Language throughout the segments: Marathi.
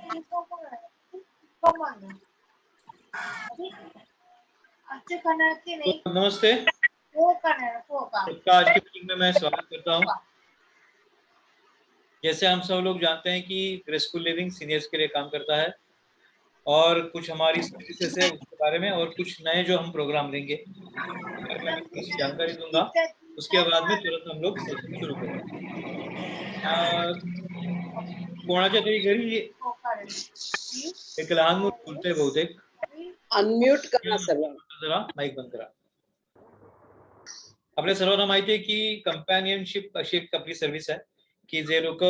नमस्ते, आज की मीटिंग में मैं स्वागत करता हूँ। जैसे हम सब लोग जानते हैं कि ग्रेसफुल लिविंग सीनियर्स के लिए काम करता है और कुछ हमारी सर्विसेज है उसके बारे में और कुछ नए जो हम प्रोग्राम लेंगे मैं कुछ जानकारी दूंगा। उसके बाद में तुरंत हम लोग सेशन शुरू करेंगे। कोणाच्या तरी घरी एक लहान मूल बोलतंय बहुतेक, अनम्यूट करा सर्व. जरा माईक बंद करा. आपल्या सर्वांना माहिती आहे की कंपॅनियनशिप अशी एक आपली सर्व्हिस आहे की जे लोक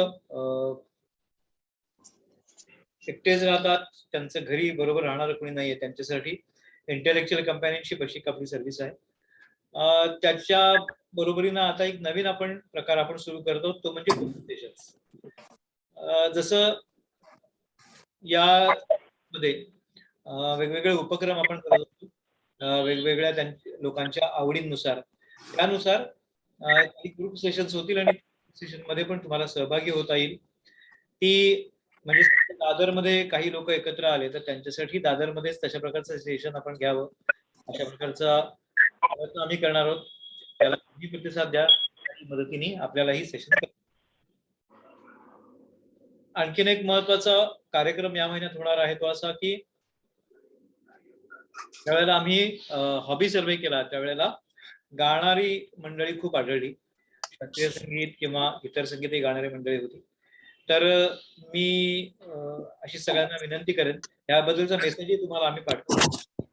एकटेच राहतात, त्यांचं घरी बरोबर राहणार कोणी नाहीये, त्यांच्यासाठी इंटेलेक्च्युअल कंपॅनियनशिप अशी एक आपली सर्व्हिस आहे. त्याच्या बरोबरीनं आता एक नवीन आपण प्रकार आपण सुरू करतो तो म्हणजे कॉन्सल्टेशन्स. जसं यामध्ये वेगवेगळे उपक्रम आपण करत असतो वेगवेगळ्या लोकांच्या आवडीनुसार. त्यानुसार काही ग्रुप सेशन्स होतील आणि सेशन मध्ये पण तुम्हाला सहभागी होता येईल. ती म्हणजे दादरमध्ये काही लोक एकत्र आले तर त्यांच्यासाठी दादरमध्येच तशा प्रकारचं सेशन आपण घ्यावं अशा प्रकारचा प्रयत्न आम्ही करणार आहोत. त्याला प्रतिसाद द्या, मदतीने आपल्यालाही सेशन. आणखीन एक महत्वाचा कार्यक्रम या महिन्यात होणार आहे तो असा की त्यावेळेला आम्ही हॉबी सर्वे केला, त्यावेळेला गाणारी मंडळी खूप आढळली, शास्त्रीय संगीत किंवा इतर संगीतही गाणारी मंडळी होती. तर मी अशी सगळ्यांना विनंती करेन, याबद्दलचा मेसेजही तुम्हाला आम्ही पाठवतो.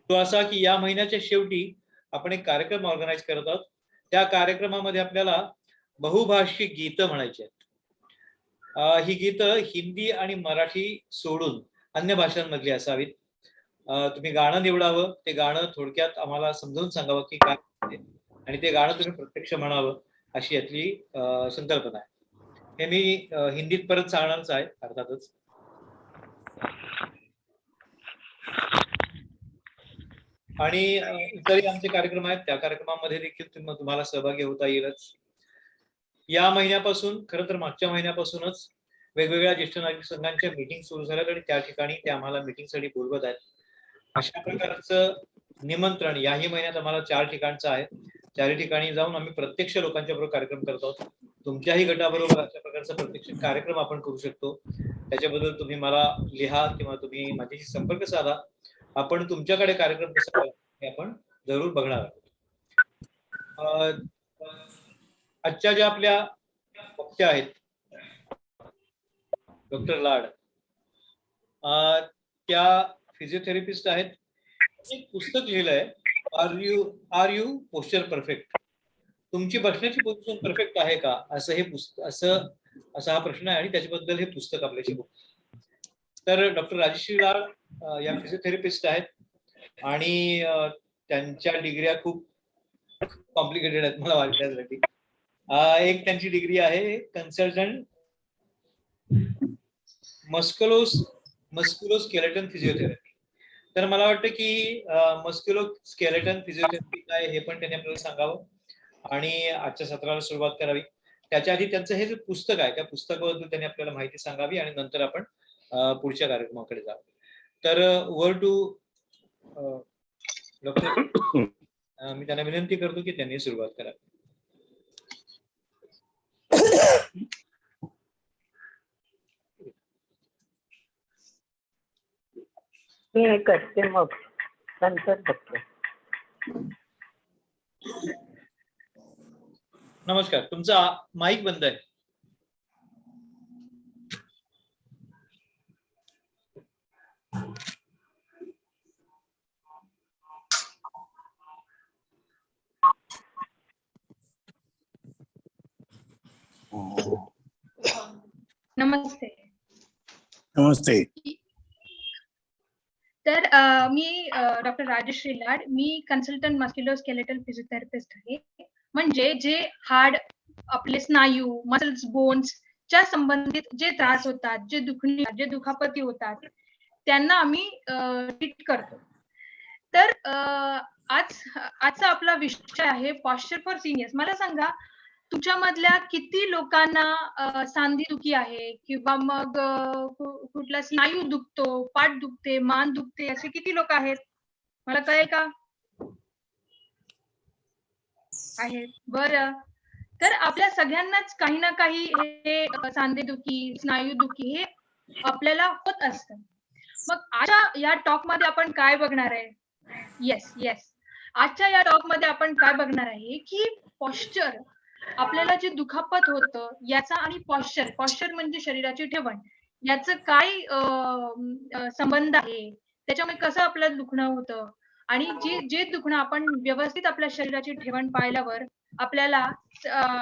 तो असा की या महिन्याच्या शेवटी आपण एक कार्यक्रम ऑर्गनाईज करत आहोत. त्या कार्यक्रमामध्ये आपल्याला बहुभाषिक गीतं म्हणायची आहेत. ही गीतं हिंदी आणि मराठी सोडून अन्य भाषांमधली असावीत. तुम्ही गाणं निवडावं, ते गाणं थोडक्यात आम्हाला समजावून सांगावं की काय आणि ते गाणं तुम्ही प्रत्यक्ष म्हणावं अशी यातली संकल्पना आहे. हे मी हिंदीत परत सांगणारच आहे अर्थातच. आणि इतरही आमचे कार्यक्रम आहेत, त्या कार्यक्रमामध्ये देखील तुम्हाला सहभागी होता येईलच. या महिन्यापासून खरं तर मागच्या महिन्यापासूनच वेगवेगळ्या ज्येष्ठ नागरिक संघांच्या मीटिंग सुरू झाल्यात आणि त्या ठिकाणी ते आम्हाला मीटिंगसाठी बोलवत आहेत. अशा प्रकारचं निमंत्रण याही महिन्यात आम्हाला 4 ठिकाणचं आहे. 4 ठिकाणी जाऊन आम्ही प्रत्यक्ष लोकांच्या बरोबर कार्यक्रम करतो. तुमच्याही गटाबरोबर अशा प्रकारचा प्रत्यक्ष कार्यक्रम आपण करू शकतो. त्याच्याबद्दल तुम्ही मला लिहा किंवा तुम्ही माझ्याशी संपर्क साधा. आपण तुमच्याकडे कार्यक्रम कसा हे आपण जरूर बघणार आहोत. आजच्या ज्या आपल्या वक्त्या आहेत डॉक्टर लाड, त्या फिजिओथेरपिस्ट आहेत. एक पुस्तक लिहिलंय, आर यू पोस्चर परफेक्ट, तुमची बसण्याची पोझिशन परफेक्ट आहे का, असं हे पुस्तक असा हा प्रश्न आहे आणि त्याच्याबद्दल हे पुस्तक आपल्याशी बोलतं. तर डॉक्टर राजश्री लाड या फिजिओथेरपिस्ट आहेत आणि त्यांच्या डिग्र्या खूप कॉम्प्लिकेटेड आहेत मला वाटण्यासाठी. एक त्यांची डिग्री आहे कन्सल्टंट मस्क्युलोस्केलेटन फिजिओथेरपी. तर मला वाटतं की मस्क्युलोस्केलेटन फिजिओथेरपी काय हे पण त्यांनी आपल्याला सांगावं आणि आजच्या सत्राला सुरुवात करावी. त्याच्या आधी त्यांचं हे जे पुस्तक आहे त्या पुस्तकाबद्दल त्यांनी आपल्याला माहिती सांगावी आणि नंतर आपण पुढच्या कार्यक्रमाकडे जाऊ. तर वर टू डॉक्टर, मी त्यांना विनंती करतो की त्यांनी सुरुवात करावी. मी करते मग नंतर बघते. नमस्कार, तुमचा माईक बंद आहे. नमस्ते. नमस्ते. तर मी डॉक्टर राजश्री लाड, मी कन्सल्टंट मस्क्युलोस्केलेटल फिजिओथेरपिस्ट आहे. म्हणजे जे हाड, आपले स्नायू, मसल्स, बोन्स च्या संबंधित जे त्रास होतात, जे दुखापती होतात त्यांना आम्ही ट्रीट करतो. तर आजचा आपला विषय आहे पॉस्चर फॉर सिनियर्स. मला सांगा, तुमच्यामधल्या किती लोकांना सांधीदुखी आहे किंवा मग कुठला स्नायू दुखतो, पाठ दुखते, मान दुखते, असे किती लोक आहेत? मला कळेल का? आहेत. बरं. तर आपल्या सगळ्यांनाच काही ना काही हे सांधेदुखी, स्नायूदुखी हे आपल्याला होत असतं. मग आजच्या या टॉकमध्ये आपण काय बघणार आहे? येस. आजच्या या टॉकमध्ये आपण काय बघणार आहे, की पॉश्चर आपल्याला जे दुखापत होतं याचा आणि पॉश्चर म्हणजे शरीराची ठेवण याचं काय संबंध आहे? त्याच्यामुळे कसं आपल्याला दुखणं होतं आणि जे दुखणं आपण व्यवस्थित आपल्या शरीराची ठेवण पाळल्यावर आपल्याला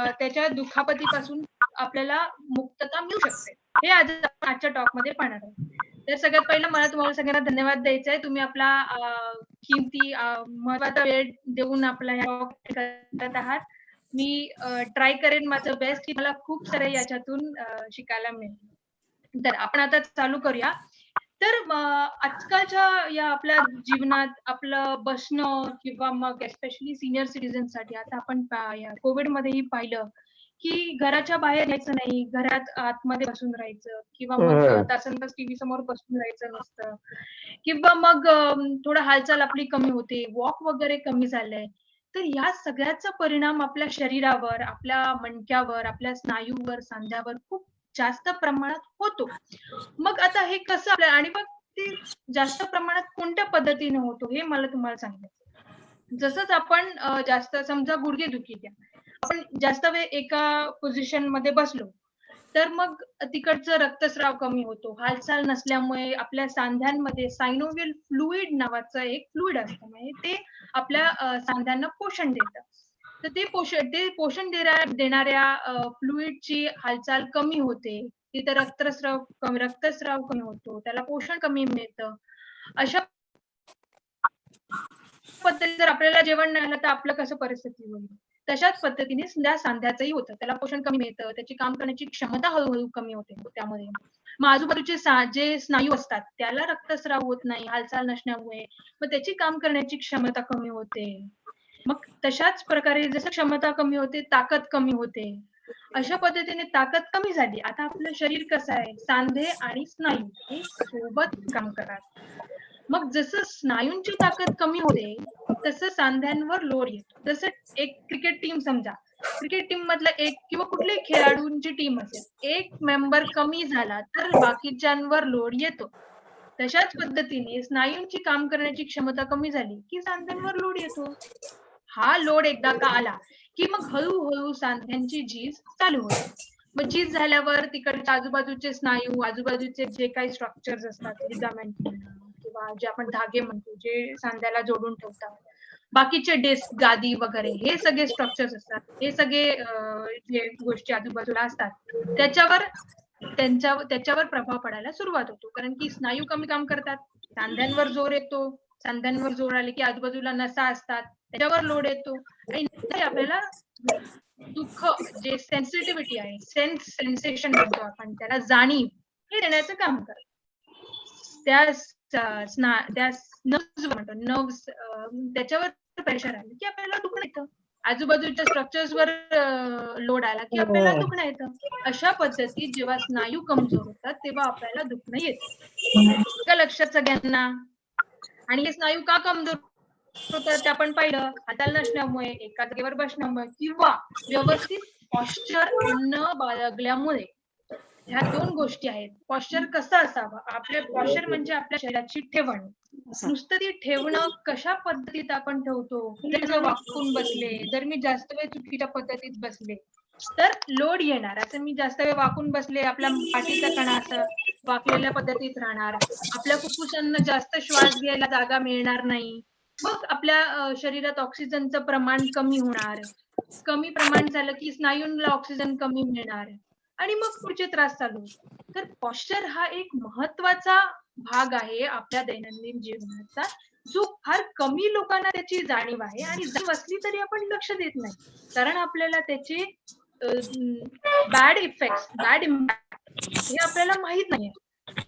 त्याच्या दुखापतीपासून आपल्याला मुक्तता मिळू शकते. हे आज आपण आजच्या टॉकमध्ये पाहणार आहोत. तर सगळ्यात पहिलं मला तुम्हाला सगळ्यांना धन्यवाद द्यायचा आहे. तुम्ही आपला किमती महत्त्वाचा वेळ देऊन आपला ह्या टॉक करत आहात. मी ट्राय करेन माझं बेस्ट की मला खूप सारं याच्यातून शिकायला मिळेल. तर आपण आता चालू करूया. तर आजकालच्या या आपल्या जीवनात आपलं बसणं किंवा मग एस्पेशली सीनियर सिटीझनसाठी आता आपण कोविडमध्येही पाहिलं की घराच्या बाहेर यायचं नाही, घरात आतमध्ये बसून राहायचं किंवा मग तासनतास टीव्ही समोर बसून राहायचं नसतं किंवा मग थोडं हालचाल आपली कमी होते, वॉक वगैरे कमी झालंय. तर या सगळ्याचा परिणाम आपल्या शरीरावर, आपल्या मणक्यावर, आपल्या स्नायूवर, सांध्यावर खूप जास्त प्रमाणात होतो. मग आता हे कसं आपल्या आणि मग ते जास्त प्रमाणात कोणत्या पद्धतीने होतो हे मला तुम्हाला सांगायचं. जसंच आपण जास्त समजा गुडघेदुखी घ्या. आपण जास्त वेळ एका पोझिशन मध्ये बसलो, तर मग तिकडचं रक्तस्राव कमी होतो. हालचाल नसल्यामुळे आपल्या सांध्यांमध्ये सायनोव्हियल फ्लुइड नावाचं एक फ्लुइड असतं. म्हणजे ते आपल्या सांध्यांना पोषण देतं. तर ते पोषण देणाऱ्या फ्लुइडची हालचाल कमी होते. तिथे रक्तस्राव कमी होतो. त्याला पोषण कमी मिळतं. अशा पद्धतीने जर आपल्याला जेवण नाही आलं तर आपलं कसं परिस्थिती होईल? तशाच पद्धतीने त्या सांध्याचंही होतं. त्याला पोषण कमी मिळतं. त्याची काम करण्याची क्षमता हळू-हळू कमी होते त्यामध्ये. मग आजूबाजूचे जे स्नायू असतात त्याला रक्तस्राव होत नाही हालचाल नसल्यामुळे. मग त्याची काम करण्याची क्षमता कमी होते. मग तशाच प्रकारे जसं क्षमता कमी होते, ताकद कमी होते. अशा पद्धतीने ताकद कमी झाली. आता आपलं शरीर कसं आहे? सांधे आणि स्नायू हे सोबत काम करतात. मग जसं स्नायूंची ताकद कमी होते, तसं सांध्यांवर लोड येतो. जसं एक क्रिकेट टीम समजा. क्रिकेट टीम मधला एक किंवा कुठल्याही खेळाडूंची टीम असेल. एक मेंबर कमी झाला तर बाकीच्यांवर लोड येतो. तशाच पद्धतीने स्नायूंची काम करण्याची क्षमता कमी झाली, की सांध्यांवर लोड येतो. हा लोड एकदा का आला, की मग हळू-हळू सांध्यांची झीज चालू होते. मग झीज झाल्यावर तिकडचे आजूबाजूचे स्नायू, आजूबाजूचे जे काही स्ट्रक्चर्स असतात, लिगामेंट म्हणा किंवा जे आपण धागे म्हणतो, जे सांध्याला जोडून ठेवतात. बाकीचे डिस्क, गादी वगैरे हे सगळे स्ट्रक्चर्स असतात. हे सगळे जे गोष्टी आजूबाजूला असतात, त्याच्यावर त्याच्यावर प्रभाव पडायला सुरुवात होतो. कारण की स्नायू कमी काम करतात, सांध्यांवर जोर येतो. सांध्यांवर जोर आले की आजूबाजूला नसा असतात, त्याच्यावर लोड येतो आणि आपल्याला दुःख जे सेन्सिटिव्हिटी आहे, सेन्सेशन म्हणतो आपण त्याला, जाणीव हे देण्याचं काम करतं. त्या नर्व्स त्याच्यावर प्रेशर आलं की आपल्याला दुखणं येतं. आजूबाजूच्या स्ट्रक्चर्सवर लोड आला की आपल्याला दुखणं येतं. अशा पद्धतीत जेव्हा स्नायू कमजोर होतात तेव्हा आपल्याला दुखणं येतं. का लक्षात सगळ्यांना? आणि हे स्नायू का कमजोर होतात ते आपण पाहिलं. हाताला नसल्यामुळे, एका जागेवर बसण्यामुळे किंवा व्यवस्थित पॉश्चर न बाळगल्यामुळे. ह्या 2 गोष्टी आहेत. पॉश्चर कसं असावं? आपले पॉश्चर म्हणजे आपल्या शरीराची ठेवण. नुसतं ती ठेवणं कशा पद्धतीत आपण ठेवतो? जर मी वाकून बसले, जर मी जास्त वेळ चुकीच्या पद्धतीत बसले, तर लोड येणार. असं मी जास्त वेळ वाकून बसले, आपल्या पाठीचा कणा असं वाकलेल्या पद्धतीत राहणार. आपल्या फुफ्फुसांना जास्त श्वास घ्यायला जागा मिळणार नाही. मग आपल्या शरीरात ऑक्सिजनचं प्रमाण कमी होणार. कमी प्रमाण झालं की स्नायूंना ऑक्सिजन कमी मिळणार आणि मग पुढचे त्रास चालू होतात. तर पॉश्चर हा एक महत्त्वाचा भाग आहे आपल्या दैनंदिन जीवनाचा, जो फार कमी लोकांना त्याची जाणीव आहे आणि जाणीव असली तरी आपण लक्ष देत नाही. कारण आपल्याला त्याचे बॅड इफेक्ट्स, बॅड इम्पॅक्ट हे आपल्याला माहित नाहीये.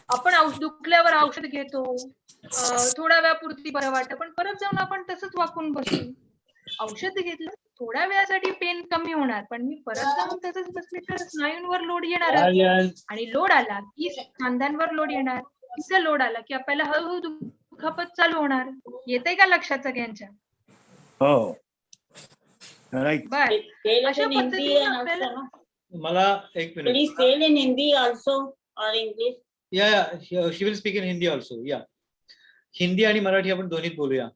आपण दुखल्यावर औषध घेतो, थोड्या वेळापुरती बरं वाटतं, पण परत जाऊन आपण तसंच वाकून बसतो. औषध घेतलं थोड्या वेळासाठी पेन कमी होणार, पण मी परत जाऊन तसंच बसले तर स्नायूंवर लोड येणारच. आणि लोड आला की सांध्यांवर लोड येणार. तिचा लोड आला की आपल्याला हळूहळू दुखापत चालू होणार. येतंय का लक्षात सगळ्यांच्या? हो, राईट. बर, Tell us अशा in Hindi पद्धतीने and आपल्याला also, no? मला एक Can मिनिट. you tell in Hindi also or English? या she will speak in Hindi also. या हिंदी आणि मराठी आपण दोन्हीत बोलूया.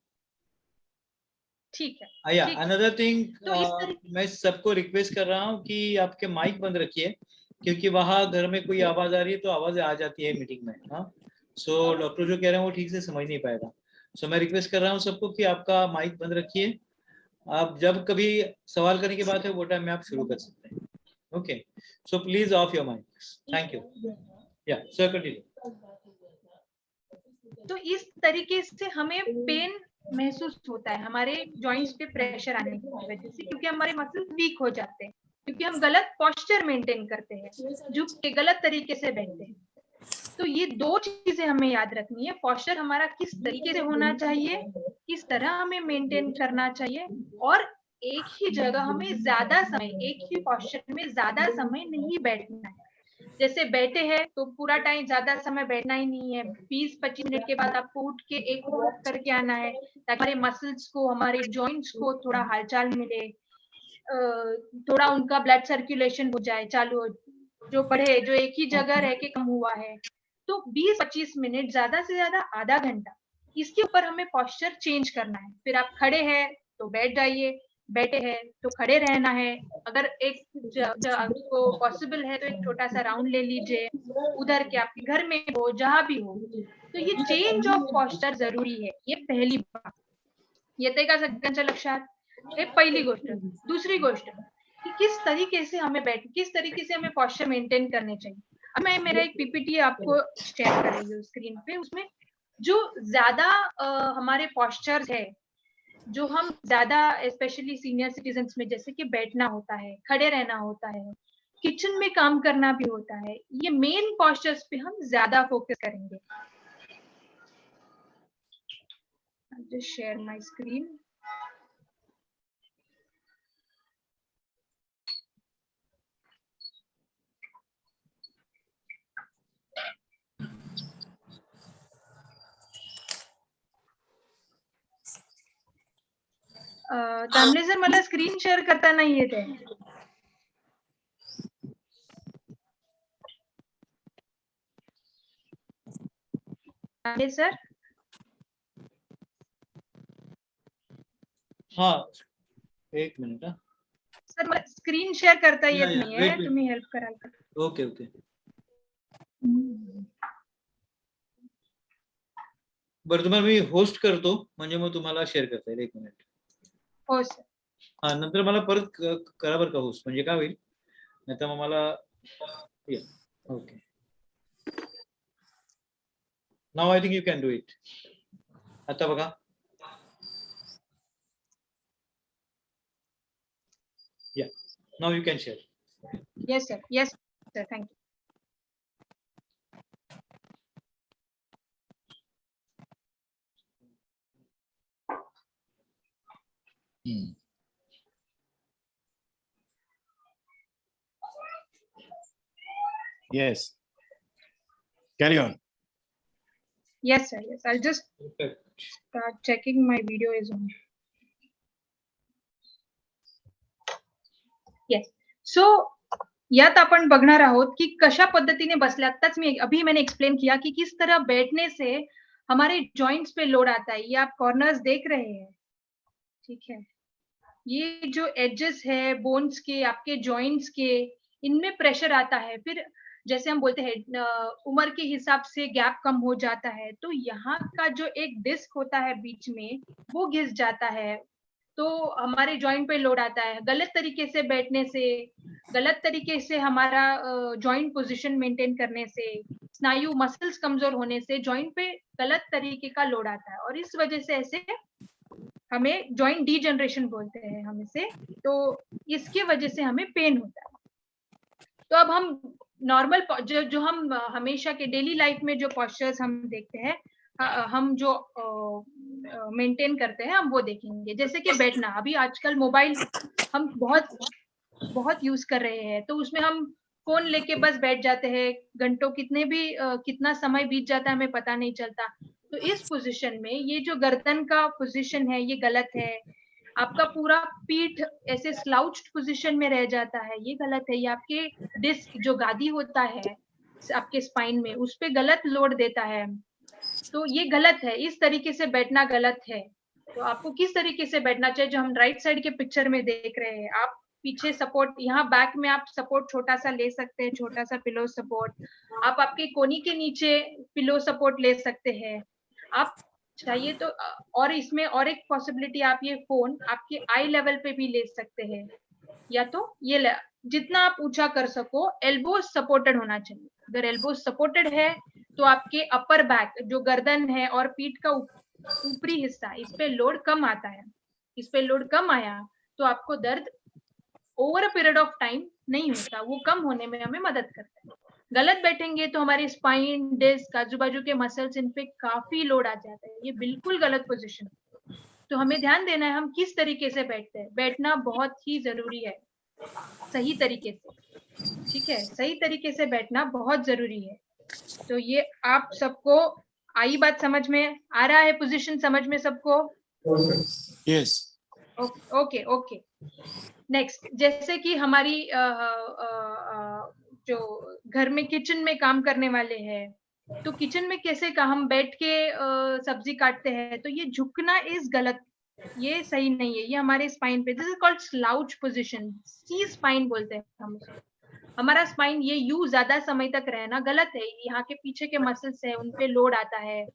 ठीक है. या ठीक है. अनदर थिंग, तो इस तरीके मैं सबको रिक्वेस्ट कर रहा हूँ कि आपके माइक बंद रखिए, क्योंकि वहाँ घर में कोई आवाज आ रही है तो आवाज आ जाती है मीटिंग में. हाँ, सो डॉक्टर जो कह रहे हैं वो ठीक से समझ नहीं पाएगा. सो मैं रिक्वेस्ट कर रहा हूँ सबको कि आपका माइक बंद रखिए. आप जब कभी सवाल करने की बात है वो टाइम में आप शुरू कर सकते हैं. Okay, so please off your mic. Thank you. या सर, कंटिन्यू. तो इस तरीके से हमें पेन महसूस होता है हमारे जॉइंट्स पे प्रेशर आने की वजह से, क्योंकि हमारे मसल्स वीक हो जाते हैं, क्योंकि हम गलत पोस्चर मेंटेन करते हैं, झुक के गलत तरीके से बैठते हैं. तो ये दो चीजें हमें याद रखनी है. पोस्चर हमारा किस तरीके से होना चाहिए, किस तरह हमें मेंटेन करना चाहिए, और एक ही जगह हमें ज्यादा समय, एक ही पोस्चर में ज्यादा समय नहीं बैठना है. जैसे बैठे हैं तो पूरा टाइम ज्यादा समय बैठना ही नहीं है. 20-25 मिनट के बाद आपको उठ के एक वॉक करके आना है, ताकि हमारे मसल्स को, हमारे जॉइंट्स को थोड़ा हालचाल मिले, थोड़ा उनका ब्लड सर्कुलेशन हो जाए चालू, जो बढ़े, जो एक ही जगह रह के कम हुआ है. तो 20-25 मिनट, ज्यादा से ज्यादा आधा घंटा, इसके ऊपर हमें पोस्चर चेंज करना है. फिर आप खड़े हैं तो बैठ जाइए, बैठे हैं तो खड़े रहना है. अगर एक आपको पॉसिबल है तो एक छोटा सा राउंड ले लीजिए, उधर के आपके घर में हो, जहां भी हो. तो ये चेंज ऑफ पोस्चर जरुरी है. ये पहिली बात. येते का सगळ्यांच्या लक्षात? हे पहिली गोष्ट. दूसरी गोष्ट कि किस तरीके से हमें पोस्चर मेंटेन करने चाहिए. अब मैं मेरा एक पीपीटी आपको शेयर कर रही हूँ स्क्रीन पे. उसमें जो ज्यादा हमारे पोस्चर्स है, जो हम ज्यादा स्पेशली सीनियर सिटीजन्स में, जैसे कि बैठना होता है, खड़े रहना होता है, किचन में काम करना भी होता है, ये मेन पोस्चर्स पे हम ज्यादा फोकस करेंगे. जस्ट शेयर माय स्क्रीन. दामले सर, मला स्क्रीन शेअर करता नाही येत आहे. दामले सर. हाँ, एक मिनिट. हा, सर मला स्क्रीन शेअर करता येत या, नाहीये, wait. तुम्ही हेल्प कराल का? Okay okay. बरं, तुम्हाला मी होस्ट करतो, म्हणजे मग तुम्हाला शेअर करता येईल. एक मिनिट. हो सर. हा, नंतर मला परत करा बरं का होस्ट, म्हणजे काय होईल, नाही तर मग मला. Okay, now I think you can do it. आता बघा. या, now you can share. Yes sir. Yes sir, thank you. Yes. Carry on. Yes sir. Yes, I'll just start checking my video is on. Yes. So यात आपण बघणार आहोत कि कशा पद्धतीने बसले. आत्ताच मैंने एक्सप्लेन किया कि किस तरह बैठने से हमारे जॉइंट्स पे लोड आता है. ये आप कॉर्नर्स देख रहे हैं, ठीक है. ये जो एजेस है बोन्स के, आपके जॉइंट्स के, इनमें प्रेशर आता है. फिर जैसे हम बोलते हैं उम्र के हिसाब से गैप कम हो जाता है, तो यहाँ का जो एक डिस्क होता है बीच में, वो घिस जाता है, तो हमारे जॉइंट पे लोड आता है. गलत तरीके से बैठने से, गलत तरीके से हमारा जॉइंट पोजीशन मेंटेन करने से, स्नायु मसल्स कमजोर होने से जॉइंट पे गलत तरीके का लोड आता है, और इस वजह से ऐसे हमें जॉइंट डीजनरेशन बोलते हैं हम इसे. तो इसके वजह से हमें पेन होता है. तो अब हम नॉर्मल जो हम हमेशा के डेली लाइफ में जो पोस्चर्स हम देखते हैं, हम जो मेंटेन करते हैं हम वो देखेंगे। जैसे कि बैठना, अभी आजकल मोबाइल हम बहुत यूज कर रहे हैं, तो उसमें हम फोन लेके बस बैठ जाते हैं, घंटों कितना समय बीत जाता है हमें पता नहीं चलता। तो इस पोजीशन में ये जो गर्दन का पोजीशन है ये गलत है। आपका पूरा पीठ ऐसे स्लाउच्ड पोजीशन में रह जाता है, ये गलत है। ये आपके डिस्क जो गादी होता है आपके स्पाइन में, उस पे गलत लोड देता है, तो ये गलत है। इस तरीके से बैठना गलत है। तो आपको किस तरीके से बैठना चाहिए, जो हम राइट साइड के पिक्चर में देख रहे हैं, आप पीछे सपोर्ट, यहाँ बैक में आप सपोर्ट छोटा सा ले सकते हैं, छोटा सा पिलो सपोर्ट। आप आपके कोनी के नीचे पिलो सपोर्ट ले सकते हैं। आप चाहिए तो और इसमें और एक पॉसिबिलिटी, आप ये फोन आपके आई लेवल पे भी ले सकते हैं, या तो ये जितना आप ऊंचा कर सको, एल्बो सपोर्टेड होना चाहिए। अगर एल्बो सपोर्टेड है तो आपके अपर बैक जो गर्दन है और पीठ का ऊपरी हिस्सा, इस पे लोड कम आता है। इस पे लोड कम आया तो आपको दर्द over a period of time नहीं होता, वो कम होने में हमें मदद करता है। गलत बैठेंगे तो हमारी स्पाइन, डिस्क, आजू बाजू के मसल्स, इन पे काफी लोड आ जाता है। ये बिल्कुल गलत पोजीशन है। तो हमें ध्यान देना है हम किस तरीके से बैठते हैं। बैठना बहुत ही जरूरी है, सही तरीके से, ठीक है, सही तरीके से बैठना बहुत जरूरी है। तो ये आप सबको आई बात समझ में आ रहा है, पोजीशन समझ में सबको? Yes. Okay okay. नेक्स्ट, जैसे कि हमारी जो घर में किचन में काम करने वाले हैं, तो किचन में कैसे का हम बैठ के सब्जी काटते हैं, तो ये झुकना इज गलत, ये सही नहीं है। ये हमारे स्पाइन पे, this is called slouch position, C spine बोलते हैं हम उसको। हमारा स्पाइन ये यू ज्यादा समय तक रहना गलत है। यहाँ के पीछे के मसल्स है, उनपे लोड आता है।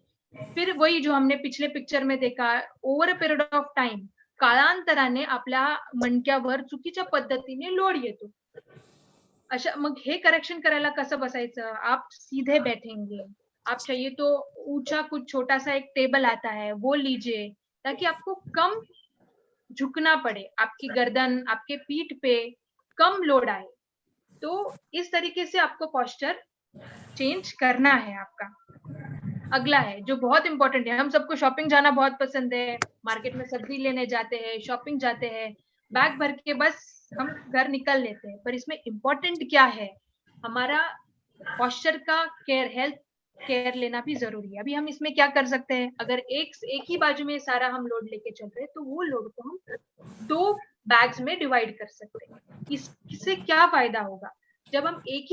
फिर वही जो हमने पिछले पिक्चर में देखा, over a period of time कालांतराने आपल्या मणक्यावर चुकीच्या पद्धतीने लोड येतो। अशा मग हे करेक्शन करायला कसं बसायचं, आप सीधे बैठेंगे। आप चाहिए तो ऊंचा कुछ छोटा सा एक टेबल आता है वो लीजिए, ताकि आपको कम झुकना पड़े, आपकी गर्दन, आपके पीठ पे कम लोड आए। तो इस तरीके से आपको पोस्चर चेंज करना है आपका। अगला है जो बहुत इंपॉर्टेंट है, हम सबको शॉपिंग जाना बहुत पसंद है, मार्केट में सब्जी लेने जाते हैं, शॉपिंग जाते हैं, बैग भर के बस हम घर निकल लेते हैं। पर इसमें इम्पोर्टेंट क्या है, हमारा पोस्चर का केयर, हेल्थ केयर लेना भी जरूरी है। अभी हम इसमें क्या कर सकते हैं, अगर एक ही बाजू में सारा हम लोड लेके चल रहे हैं, तो वो लोड को हम 2 बैग्स में डिवाइड कर सकते हैं। इससे क्या फायदा होगा, जब हम एक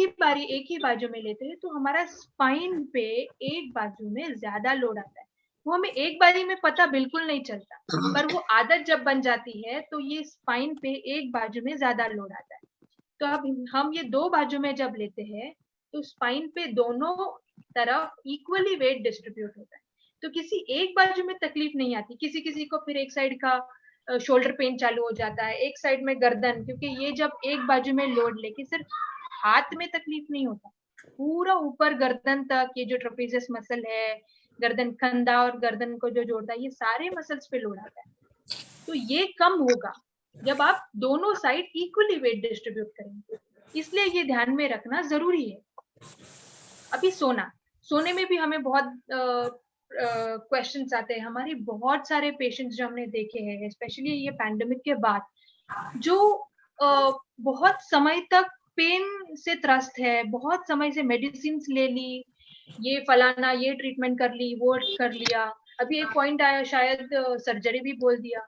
ही बाजू में लेते हैं, तो हमारा स्पाइन पे एक बाजू में ज्यादा लोड आता है। वो हमें एक बारी में पता बिल्कुल नहीं चलता, पर वो आदत जब बन जाती है तो ये स्पाइन पे एक बाजू में ज्यादा लोड आता है। तो अब हम ये 2 बाजू में जब लेते हैं, तो स्पाइन पे दोनों तरफ इक्वली वेट डिस्ट्रीब्यूट होता है। तो किसी एक बाजू में तकलीफ नहीं आती, किसी किसी को फिर एक साइड का शोल्डर पेन चालू हो जाता है, एक साइड में गर्दन, क्योंकि ये जब एक बाजू में लोड लेके, सिर्फ हाथ में तकलीफ नहीं होता, पूरा ऊपर गर्दन तक ये जो ट्रेपेजियस मसल है, गर्दन, कंधा और गर्दन को जो जोड़ता है, ये सारे मसल्स पे लोड आता है। तो ये कम होगा जब आप दोनों साइड इक्वली वेट डिस्ट्रीब्यूट करेंगे, इसलिए ये ध्यान में रखना जरूरी है। अभी सोने में भी हमें बहुत क्वेश्चंस आते हैं। हमारी बहुत सारे पेशेंट्स जो हमने देखे हैं, स्पेशली ये पैंडेमिक के बाद, जो बहुत समय तक पेन से त्रस्त है, बहुत समय से मेडिसिन ले ली, ये फलाना, ये ट्रीटमेंट कर ली, वो कर लिया, अभी एक पॉइंट आया शायद सर्जरी भी बोल दिया।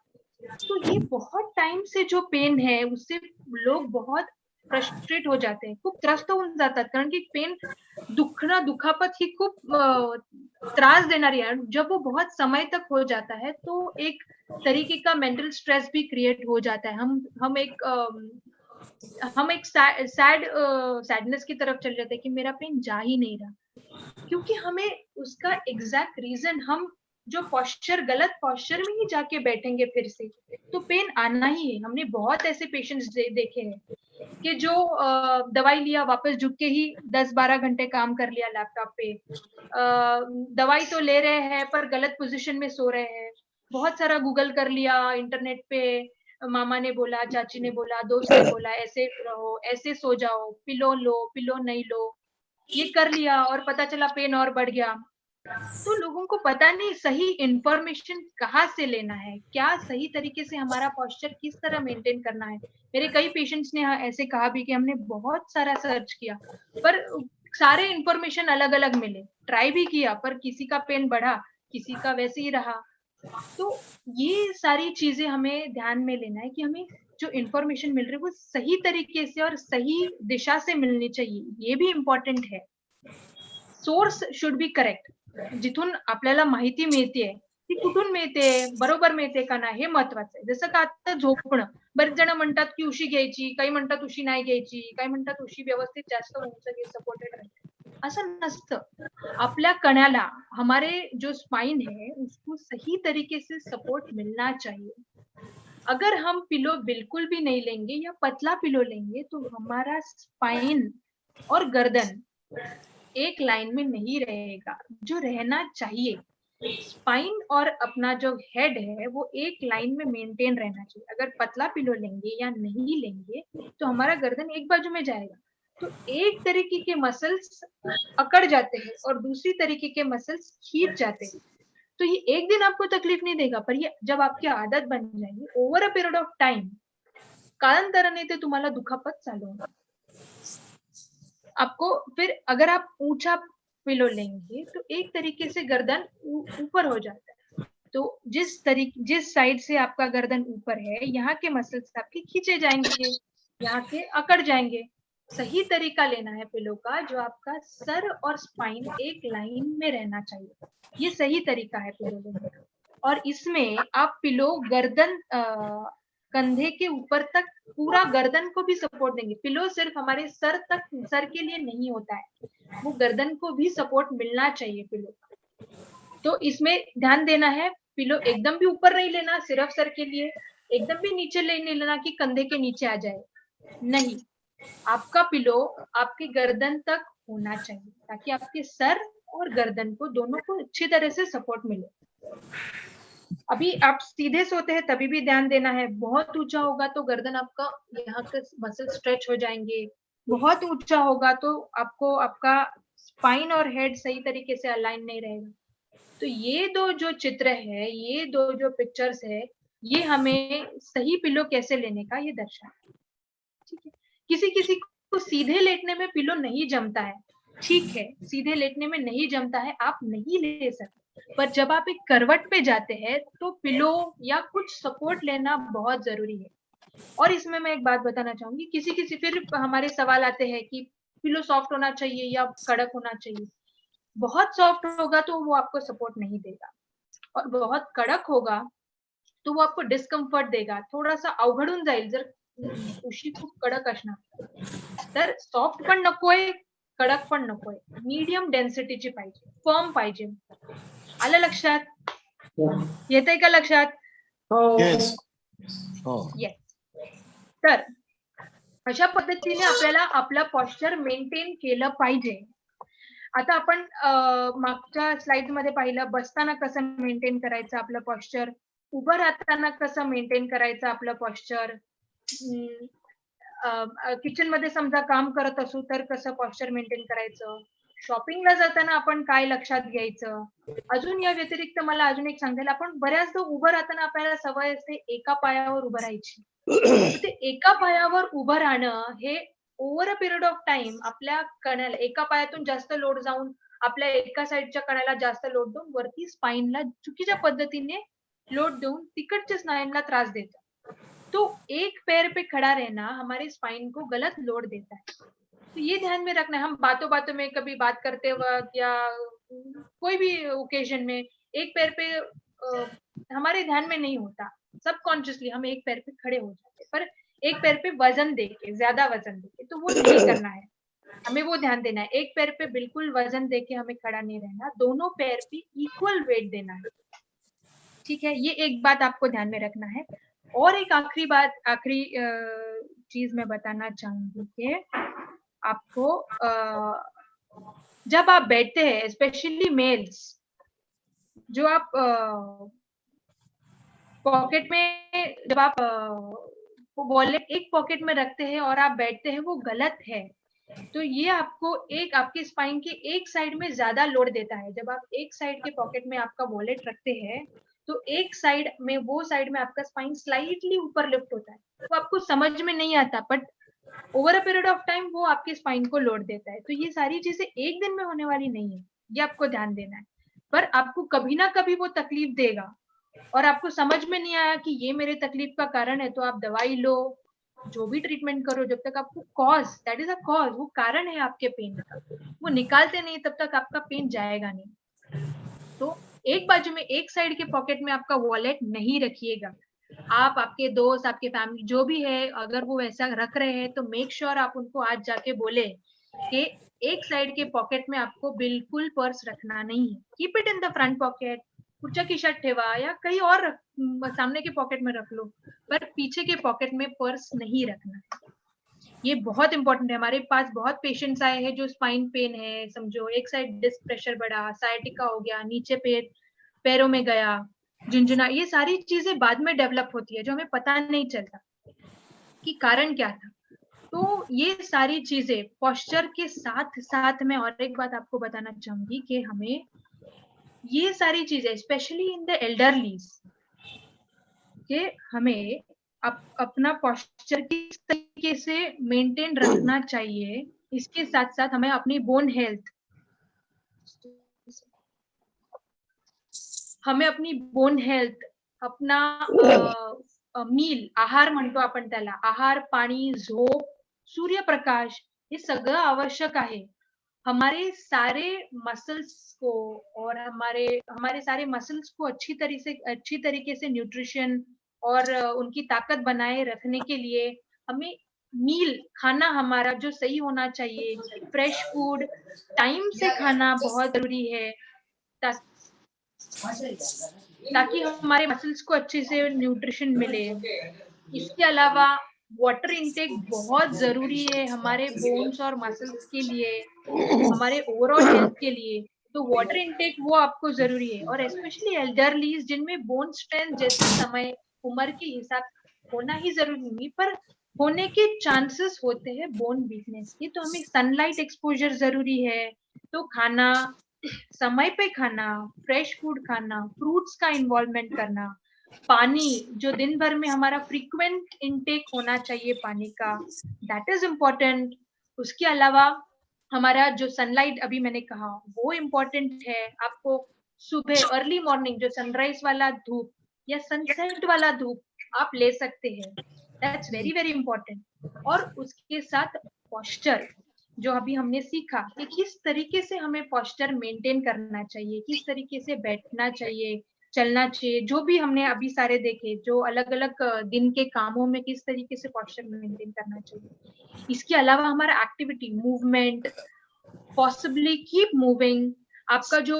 तो ये बहुत टाइम से जो पेन है, उससे लोग बहुत फ्रस्ट्रेट हो जाते हैं, खूप त्रस्त होऊन जातात, कारण की पेन, दुखापत ही खूप त्रास देणारी है। जब वो बहुत समय तक हो जाता है, तो एक तरीके का मेंटल स्ट्रेस भी क्रिएट हो जाता है। हम एक सैडनेस की तरफ चले जाते हैं कि मेरा पेन जा ही नहीं रहा, क्योंकि हमें उसका एग्जैक्ट रीजन, हम जो पोस्चर, गलत पोस्चर में ही जाके बैठेंगे फिर से, तो पेन आना ही है। हमने बहुत ऐसे पेशेंट्स देखे हैं कि जो दवाई लिया, वापस झुक के ही 10-12 घंटे काम कर लिया लैपटॉप पे, दवाई तो ले रहे हैं पर गलत पोजीशन में सो रहे हैं, बहुत सारा गूगल कर लिया इंटरनेट पे, मामा ने बोला, चाची ने बोला, दोस्त ने बोला, ऐसे रहो, ऐसे सो जाओ, पिलो लो, पिलो नहीं लो, ये कर लिया और पता चला पेन और बढ़ गया। तो लोगों को पता नहीं सही इंफॉर्मेशन कहाँ से लेना है, क्या सही तरीके से हमारा पोस्चर किस तरह मेंटेन करना है। मेरे कई पेशेंट्स ने ऐसे कहा भी कि हमने बहुत सारा सर्च किया, पर सारे इंफॉर्मेशन अलग अलग मिले, ट्राई भी किया पर किसी का पेन बढ़ा, किसी का वैसे ही रहा। तो ये सारी चीजें हमें ध्यान में लेना है कि हमें जो इंफॉर्मेशन मिल रही है वो सही तरीके से और सही दिशा से मिलनी चाहिए, ये भी इम्पॉर्टंट है। Source should be correct. जिथून आपल्याला माहिती मिळतेय ती कुठून मिळते, बरोबर मिळते का नाही, हे महत्वाचं आहे. जसं का आता झोपणं, बरेच जण म्हणतात की उशी घ्यायची, काही म्हणतात उशी नाही घ्यायची, काही म्हणतात उशी व्यवस्थित जास्त उंच घे, सपोर्टेड राहील. असं नसतं. आपल्या कण्याला, हमारे जो स्पाइन है उसको सही तरीके से सपोर्ट मिलना चाहिए. अगर हम पिलो बिल्कुल भी नहीं लेंगे या पतला पिलो लेंगे तो हमारा स्पाइन और गर्दन एक लाइन में नहीं रहेगा, जो रहना चाहिए. स्पाइन और अपना जो हेड है वो एक लाइन में मेंटेन रहना चाहिए. अगर पतला पिलो लेंगे या नहीं लेंगे तो हमारा गर्दन एक बाजू में जाएगा, तो एक तरीके के मसल्स अकड़ जाते हैं और दूसरी तरीके के मसल्स खींच जाते हैं. तो ये एक दिन आपको तकलीफ नहीं देगा, पर ये जब आपकी आदत बन जाएगी over a period of time, कालांतराने ते तुम्हाला दुखापत चालू होणार. आपको फिर अगर आप ऊंचा पिलो लेंगे तो एक तरीके से गर्दन ऊपर हो जाता है. तो जिस साइड से आपका गर्दन ऊपर है, यहाँ के मसल्स आपके खींचे जाएंगे, यहाँ के अकड़ जाएंगे. सही तरीका लेना है पिलो का, जो आपका सर और स्पाइन एक लाइन में रहना चाहिए. ये सही तरीका है पिलो लेने का. और इसमें आप पिलो गर्दन कंधे के ऊपर तक पूरा गर्दन को भी सपोर्ट देंगे. पिलो सिर्फ हमारे सर तक, सर के लिए नहीं होता है, वो गर्दन को भी सपोर्ट मिलना चाहिए पिलो का. तो इसमें ध्यान देना है, पिलो एकदम भी ऊपर नहीं लेना सिर्फ सर के लिए, एकदम भी नीचे नहीं लेना कि कंधे के नीचे आ जाए. नहीं, आपका पिलो आपके गर्दन तक होना चाहिए ताकि आपके सर और गर्दन को दोनों को अच्छी तरह से सपोर्ट मिले. अभी आप सीधे सोते हैं तभी भी ध्यान देना है. बहुत ऊंचा होगा तो गर्दन आपका, यहाँ के मसल स्ट्रेच हो जाएंगे. बहुत ऊंचा होगा तो आपको आपका स्पाइन और हेड सही तरीके से अलाइन नहीं रहेगा. तो ये दो जो चित्र है, ये दो जो पिक्चर्स है, ये हमें सही पिलो कैसे लेने का ये दर्शाता है. ठीक है. किसी किसी को सीधे लेटने में पिलो नहीं जमता है, ठीक है, सीधे लेटने में नहीं जमता है, आप नहीं ले सकते. पर जब आप एक करवट पे जाते हैं तो पिलो या कुछ सपोर्ट लेना बहुत जरूरी है. और इसमें मैं एक बात बताना चाहूंगी, किसी किसी फिर हमारे सवाल आते हैं कि पिलो सॉफ्ट होना चाहिए या कड़क होना चाहिए. बहुत सॉफ्ट होगा तो वो आपको सपोर्ट नहीं देगा, और बहुत कडक होगा तो वो आपको डिस्कम्फर्ट देगा. थोडासा अवघडून जाईल जर उशी खूप कडक असणार तर. सॉफ्ट पण नकोय, कडक पण नकोय, मीडियम डेन्सिटीची पाहिजे, फर्म पाहिजे. आलं लक्षात? येतंय का लक्षात? Yes. Oh. येस. तर अशा पद्धतीने आपल्याला आपला पॉस्चर मेंटेन केलं पाहिजे. आता आपण मागच्या स्लाइड मध्ये पाहिलं, बसताना कसं मेंटेन करायचं आपलं पॉस्चर, उभं राहताना कसं मेंटेन करायचं आपलं पॉस्चर, किचन मध्ये समजा काम करत असू तर कसं पॉस्चर मेंटेन करायचं, शॉपिंगला जाताना आपण काय लक्षात घ्यायचं. अजून या व्यतिरिक्त मला अजून एक सांगायला, आपण बऱ्याचदा उभं राहताना आपल्याला सवय असते एका पायावर उभं राहायची. ते एका पायावर उभं राहणं हे over a period of time आपल्या कण्याला, एका पायातून जास्त लोड जाऊन आपल्या एका साइडच्या कण्याला जास्त लोड देऊन वरती स्पाइनला चुकीच्या पद्धतीने लोड देऊन तिकडच्या स्नायूंना त्रास देतो. तो एक पैर पे खड़ा रहना हमारे स्पाइन को गलत लोड देता है. तो ये ध्यान में रखना है. हम बातों बातों में कभी बात करते वक्त या कोई भी ओकेजन में एक पैर पे हमारे ध्यान में नहीं होता, सबकॉन्शियसली हम एक पैर पे खड़े हो जाते, पर एक पैर पे वजन देके, ज्यादा वजन देके, तो वो नहीं करना है. हमें वो ध्यान देना है. एक पैर पे बिल्कुल वजन देके हमें खड़ा नहीं रहना, दोनों पैर पे इक्वल वेट देना है. ठीक है, ये एक बात आपको ध्यान में रखना है. और एक आखिरी बात, आखिरी चीज मैं बताना चाहूंगी कि आपको जब आप बैठते हैं, स्पेशली मेल्स, जो आप पॉकेट में, जब आप वॉलेट एक पॉकेट में रखते हैं और आप बैठते हैं, वो गलत है. तो ये आपको एक आपके स्पाइन के एक साइड में ज्यादा लोड देता है। जब आप एक साइड के पॉकेट में आपका वॉलेट रखते हैं तो एक साइड में वो साइड में आपका स्पाइन स्लाइटली ऊपर लिफ्ट होता है, वो आपको समझ में नहीं आता, but over a period of time वो आपके स्पाइन को लोड देता है। तो ये सारी चीजें एक दिन में होने वाली नहीं है, ये आपको ध्यान देना है। पर आपको कभी ना कभी वो तकलीफ देगा और आपको समझ में नहीं आया कि ये मेरे तकलीफ का कारण है, तो आप दवाई लो, जो भी ट्रीटमेंट करो, जब तक आपको cause, that is a cause, वो कारण है आपके पेन का, वो निकालते नहीं तब तक आपका पेन जाएगा नहीं। तो एक बाजू में एक साइड के पॉकेट में आपका वॉलेट नहीं रखिएगा। आप, आपके दोस्त, आपके फैमिली जो भी है, अगर वो वैसा रख रहे हैं तो मेक श्योर आप उनको आज जाके बोले कि एक साइड के पॉकेट में आपको बिल्कुल पर्स रखना नहीं है, keep it in the front pocket, पुढच्या खिशात ठेवा या कहीं और सामने के पॉकेट में रख लो, पर पीछे के पॉकेट में पर्स नहीं रखना। ये बहुत इंपॉर्टेंट है। हमारे पास बहुत पेशेंट्स आए हैं जो स्पाइन पेन है, समझो एक साइड डिस्क प्रेशर बढ़ा, साइटिका हो गया, नीचे पैरों में गया, झुंझुना, ये सारी चीजें बाद में डेवलप होती है जो हमें पता नहीं चलता कि कारण क्या था। तो ये सारी चीजें पोस्चर के साथ साथ मैं और एक बात आपको बताना चाहूंगी कि हमें ये सारी चीजें स्पेशली इन द एल्डरलीज कि हमें अपना पोस्चर किस तरीके से मेंटेन रखना चाहिए, इसके साथ साथ हमें अपनी बोन हेल्थ, हमें अपनी बोन हेल्थ, अपना मील, आहार म्हणतो आपण त्याला, आहार, पाणी, झोप, सूर्यप्रकाश, हे सगळं आवश्यक आहे। हमारे सारे मसल्स को और हमारे हमारे सारे मसल्स को अच्छी तरीके से न्यूट्रिशन और उनकी ताकत बनाए रखने के लिए हमें मील खाना हमारा जो सही होना चाहिए, फ्रेश फूड टाइम से खाना बहुत जरूरी है, ता, ताकि हमारे मसल्स को अच्छे से न्यूट्रिशन मिले। इसके अलावा वाटर इनटेक बहुत जरूरी है हमारे बोन्स और मसल्स के लिए, हमारे ओवरऑल हेल्थ के लिए। तो वाटर इनटेक वो आपको जरूरी है, और स्पेशली एल्डरलीज जिनमें बोन स्ट्रेंथ जैसे समय उम्र के हिसाब होना ही जरूरी नहीं, पर होने के चांसेस होते हैं बोन वीकनेस के, तो हमें सनलाइट एक्सपोजर जरूरी है। तो खाना समय पे खाना, फ्रेश फूड खाना, फ्रूट्स का इन्वॉल्वमेंट करना, पानी जो दिन भर में हमारा फ्रीक्वेंट इनटेक होना चाहिए पानी का, दैट इज इम्पोर्टेंट। उसके अलावा हमारा जो सनलाइट अभी मैंने कहा वो इम्पोर्टेंट है। आपको सुबह अर्ली मॉर्निंग जो सनराइज वाला धूप या सनसेट वाला धूप आप ले सकते हैं, दैट्स वेरी वेरी इम्पोर्टेंट। और उसके साथ पोस्चर, जो अभी हमने सीखा कि किस तरीके से हमें पोस्चर मेंटेन करना चाहिए, किस तरीके से बैठना चाहिए, चलना चाहिए, जो भी हमने अभी सारे देखे, जो अलग अलग दिन के कामों में किस तरीके से पोस्चर मेंटेन करना चाहिए। इसके अलावा हमारा activity, movement, possibly keep moving, आपका जो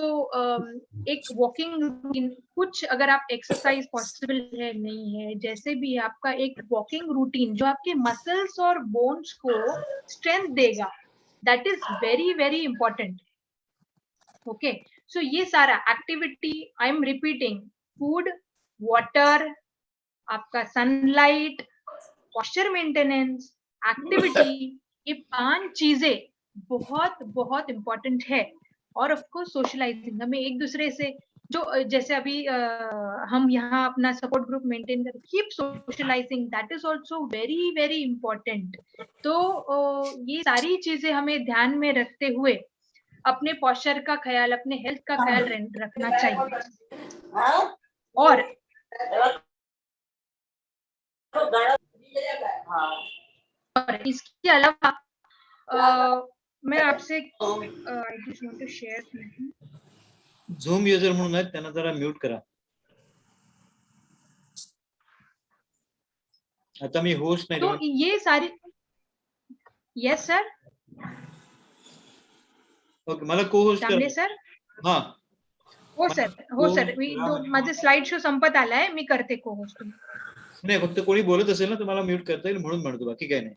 एक वॉकिंग रूटीन, कुछ अगर आप एक्सरसाइज पॉसिबल है नहीं है, जैसे भी है, आपका एक वॉकिंग रूटीन जो आपके मसल्स और बोन्स को स्ट्रेंथ देगा, that is very very important. Okay, so ये सारा activity, I am repeating, food, water, आपका सनलाइट, पोस्चर मेंटेनेंस, एक्टिविटी, ये 5 चीजें बहुत बहुत इंपॉर्टेंट है। और ऑफ कोर्स सोशलाइजिंग, हमें एक दूसरे से जो जैसे अभी हम यहाँ अपना सपोर्ट ग्रुप मेंटेन कर, keep socializing, that is also very very important. तो ये सारी चीजें हमें ध्यान में रखते हुए अपने पोस्चर का ख्याल, अपने हेल्थ का ख्याल रखना चाहिए। और इसके अलावा मैं आपसे I just want to share, Zoom user म्हणून आहेत त्यांना जरा म्यूट करा। आता मी होस्ट नाही, तो ये सारी, यस सर, ओके, मला को होस्ट तांबे करा। सर, हा, हो सर, हो सर, माझे स्लाइड शो संपत आलाय, मी करते को होस्ट। नाही, फक्त कोणी बोलत असेल ना तर मला म्यूट करता येईल म्हणून म्हणतो, बाकी काय नाही।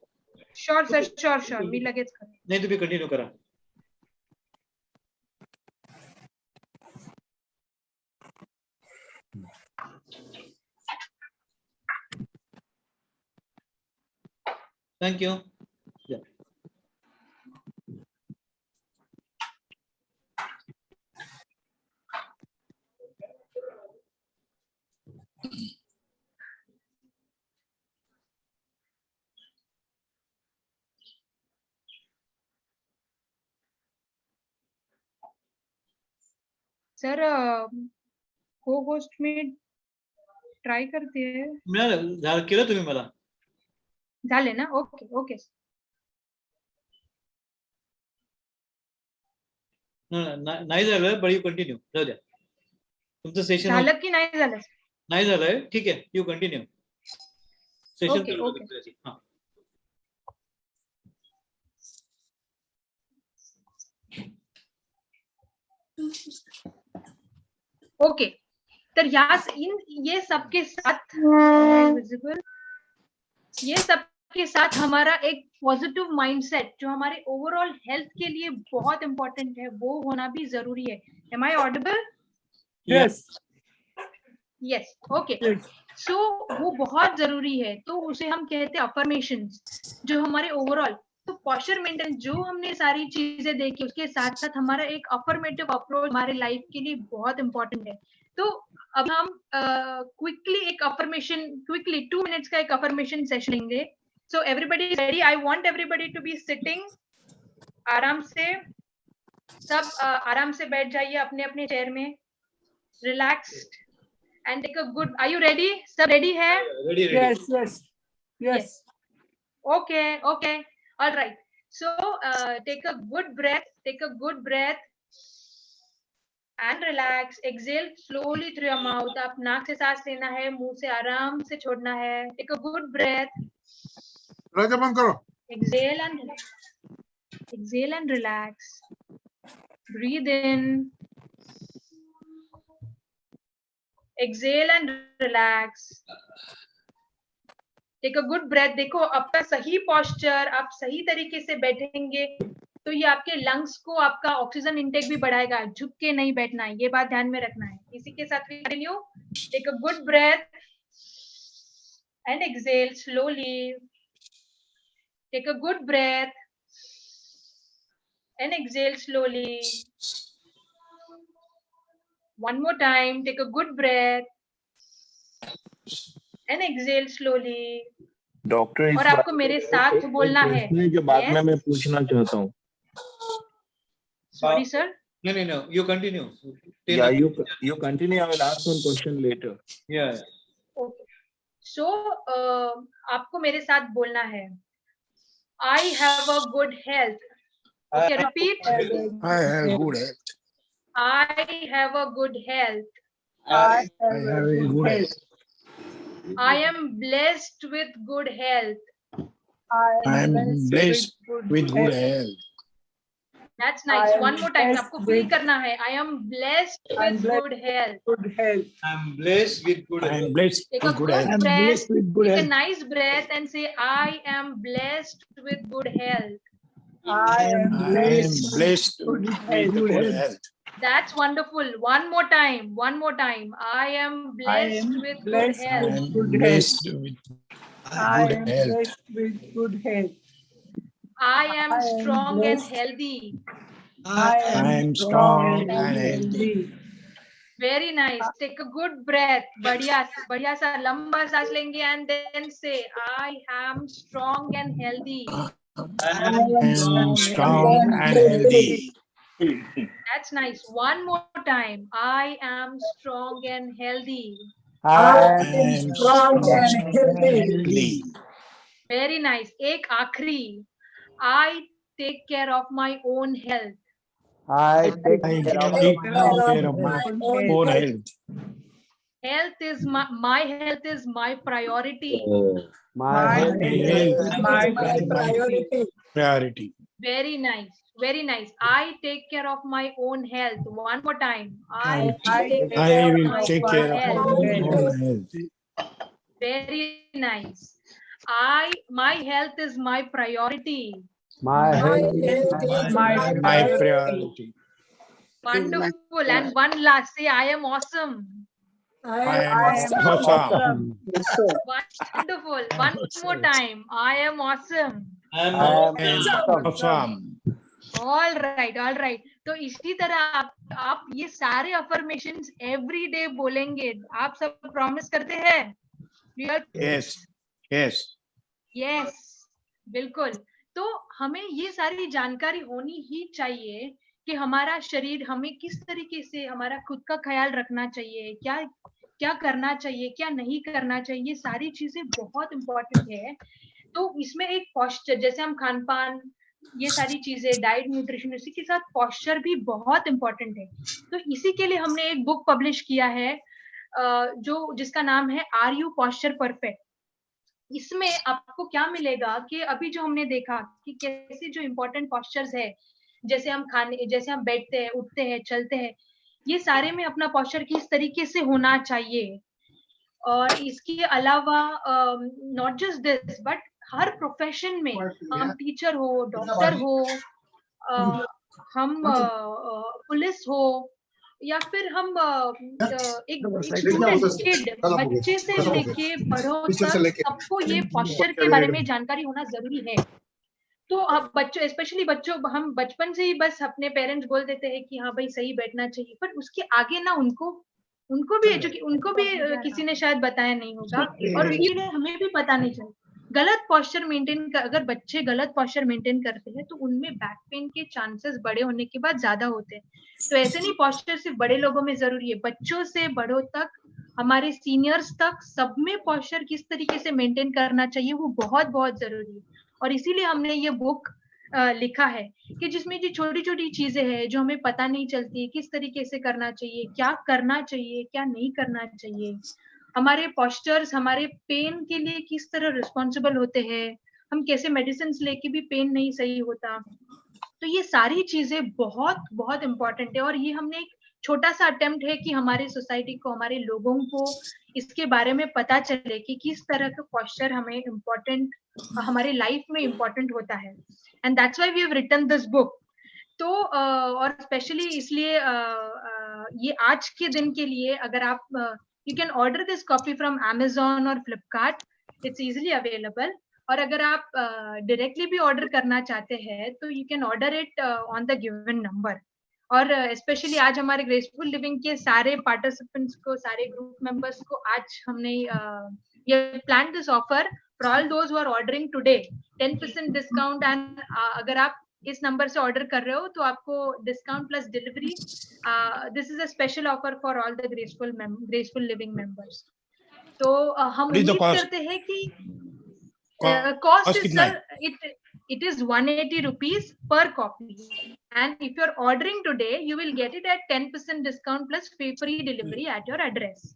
श्योर सर, श्योर श्योर, मी लगेच करते। नाही, तुम्ही कंटिन्यू करा। Thank you. सर को होस्ट में ट्राय करते मिळालं केलं तुम्ही मला झाले ना ओके ओके नाही झालं बट यू कंटिन्यू जाऊ द्या तुमचं सेशन झालं की नाही झालं नाही झालंय ठीक आहे you continue session Okay, okay. हा ओके तर ये सबके साथ विजिबल ये सबके साथ हमारा एक पॉजिटिव माइंडसेट जो हमारे ओवरऑल हेल्थ के लिए बहुत इंपॉर्टेंट है वो होना भी जरूरी है am I audible Yes. Yes okay so वो बहुत जरूरी है तो उसे हम कहते हैं अफर्मेशंस जो हमारे ओवरऑल तो पॉस्चर मेंटेन जो हमने सारी चीजें देखी उसके साथ साथ हमारा एक अफर्मेटिव अप्रोच हमारे लाइफ के लिए बहुत इंपॉर्टेंट है तो अब हम क्विकली एक अफर्मेशन क्विकली 2 मिनट्स का एक अफर्मेशन सेशन लेंगे so everybody is ready I want everybody to be sitting आराम से सब आराम से बैठ जाइए अपने अपने चेयर में relaxed and take a good are you ready sir ready hai ready Yes. okay all right so take a good breath and relax exhale slowly through your mouth आप नाक से सांस लेना है मुंह से आराम से छोड़ना है take a good breath राजा बंद करो. exhale and relax breathe in exhale and relax take a good breath देखो आपका सही posture आप सही तरीके से बैठेंगे तो ये आपके लंग्स को आपका ऑक्सीजन इंटेक भी बढ़ाएगा झुक के नहीं बैठना है ये बात ध्यान में रखना है इसी के साथ continue take a good breath and exhale slowly take a good breath and exhale slowly one more time take a good breath and exhale slowly doctor और आपको मेरे साथ बोलना है जो बाद में मैं पूछना चाहता हूँ sorry sir no you continue या you continue I will ask one question later yeah so आपको मेरे साथ बोलना है I have a good health okay repeat I have good health. I have a good health I have a good health. I am blessed with good health I am blessed with good health. that's nice one more time आपको फील करना है I am blessed with good health Good health. I'm blessed with good I am blessed take a with good good health. breath with good take a health. nice breath and say I am blessed with good health I am blessed with good health. that's wonderful one more time I am blessed with good I health am blessed with good health. I am strong and healthy I am strong and healthy. very nice take a good breath बढ़िया सा लंबा सांस लेंगे and then say I am strong and healthy I am strong and healthy. that's nice one more time I am strong and healthy I am strong and healthy. very nice एक आखिरी I take care of my own health I take care of my own health. health is my health is my priority My health is my priority. very nice I take care of my own health one more time I will take care of my own health. very nice my health is my priority My health is my priority. wonderful and one last say I am awesome I am awesome. wonderful one more time I am awesome I'm I am awesome. All right. तो इसी तरह आप ये सारे अफर्मेशंस एवरी डे बोलेंगे। आप सब प्रॉमिस करते हैं? Yes, yes. यस, बिल्कुल। तो हमें ये सारी जानकारी होनी ही चाहिए कि हमारा शरीर, हमें किस तरीके से हमारा खुद का ख्याल रखना चाहिए, क्या क्या करना चाहिए, क्या नहीं करना चाहिए, ये सारी चीजें बहुत इंपॉर्टेंट है। तो इसमें एक पॉस्चर, जैसे हम खान पान, ये सारी चीजें, डाइट, न्यूट्रिशन, इसी के साथ पॉस्चर भी बहुत इंपॉर्टेंट है। तो इसी के लिए हमने एक बुक पब्लिश किया है जो जिसका नाम है आर यू पॉस्चर परफेक्ट। इसमें आपको क्या मिलेगा कि अभी जो हमने देखा कि कैसे जो इम्पोर्टेंट पॉस्चर्स है, जैसे हम खाने, जैसे हम बैठते हैं, उठते हैं, चलते हैं, ये सारे में अपना पॉस्चर किस तरीके से होना चाहिए। और इसके अलावा not just this but her profession में, हम टीचर हो, डॉक्टर हो, हम पुलिस हो, या फिर हम एक स्टूडेंट, किड, बच्चे से लेके बड़ों तक सबको ये पॉस्चर के बारे में जानकारी होना जरूरी है। तो अब बच्चों, स्पेशली बच्चों, हम बचपन से ही बस अपने पेरेंट्स बोल देते हैं कि हाँ भाई सही बैठना चाहिए, पर उसके आगे ना उनको उनको भी किसी ने शायद बताया नहीं होगा, और इसीलिए हमें भी पता नहीं चलता। गलत पॉस्चर मेंटेन कर, अगर बच्चे गलत पॉस्चर मेंटेन करते हैं तो उनमें बैक पेन के चांसेस बड़े होने के बाद ज्यादा होते हैं। तो ऐसे नहीं, पॉस्चर सिर्फ बड़े लोगों में जरूरी है, बच्चों से बड़ों तक, हमारे सीनियर्स तक, सब में पॉस्चर किस तरीके से मेंटेन करना चाहिए वो बहुत बहुत जरूरी है। और इसीलिए हमने ये बुक लिखा है कि जिसमें जो छोटी छोटी चीजें हैं जो हमें पता नहीं चलती, किस तरीके से करना चाहिए, क्या करना चाहिए, क्या नहीं करना चाहिए, हमारे पॉस्चर्स हमारे पेन के लिए किस तरह रिस्पॉन्सिबल होते हैं, हम कैसे मेडिसिन लेके भी पेन नहीं सही होता। तो ये सारी चीजें बहुत बहुत इंपॉर्टेंट है, और ये हमने एक छोटा सा अटेम्प्ट है कि हमारे सोसाइटी को, हमारे लोगों को इसके बारे में पता चले कि किस तरह का पॉस्चर हमें इम्पोर्टेंट, हमारे लाइफ में इम्पोर्टेंट होता है। And that's why we have written this book. तो और स्पेशली इसलिए ये आज के दिन के लिए, अगर आप you can order this copy from Amazon और फ्लिपकार्ट, इट्स इजीली अवेलेबल। और अगर आप डायरेक्टली भी ऑर्डर करना चाहते हैं तो you can order it on the given number. और स्पेशली आज हमारे ग्रेसफुल लिविंग के सारे पार्टिसिपेंट्स को, सारे ग्रुप मेंबर्स को आज हमने ये plan this offer for all those who are ordering today, 10% discount. And अगर आप इस नंबर से ऑर्डर कर रहे हो तो आपको discount plus delivery, this is a special offer for all the graceful living members. तो हम What is the उम्मीद cost? करते हैं कि Cost cost is, कितना है? sir, it is 180 rupees per copy, and if you're ordering today you will get it at 10% discount plus free delivery at your address.